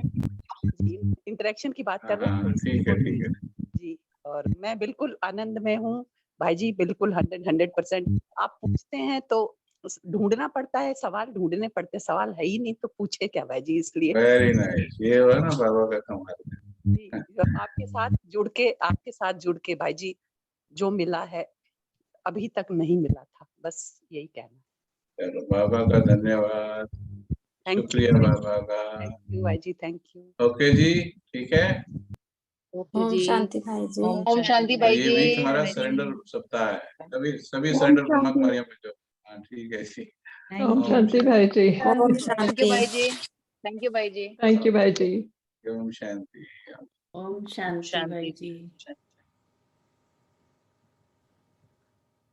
इंटरेक्शन की बात कर रहे हैं। ठीक है जी, और मैं बिल्कुल आनंद में हूँ भाई जी, बिल्कुल 100%। आप पूछते हैं तो ढूंढना पड़ता है, सवाल ढूंढने पड़ते हैं, सवाल है ही नहीं तो पूछे क्या भाई जी, इसलिए। वेरी नाइस, ये हुआ ना बाबा का कमाल। जी, आपके साथ जुड़ के भाई जी जो मिला है, अभी तक नहीं मिला था, बस यही कहना। चलो बाबा का धन्यवाद, शुक्रिया बाबा का। थैंक यू भाई जी, थैंक यू। ओके जी, ठीक है। ओम शांति भाई जी। ओम शांति तो भाई ये जी। वीक हमारा सरेंडर सप्ताह है, सभी सरेंडर ब्रह्मा कुमारियों में जो। हाँ ठीक है जी। ओम शांति भाई जी। ओम शांति भाई जी। थैंक यू भाई जी। थैंक यू भाई जी। ओम शांति। ओम शांति भाई जी।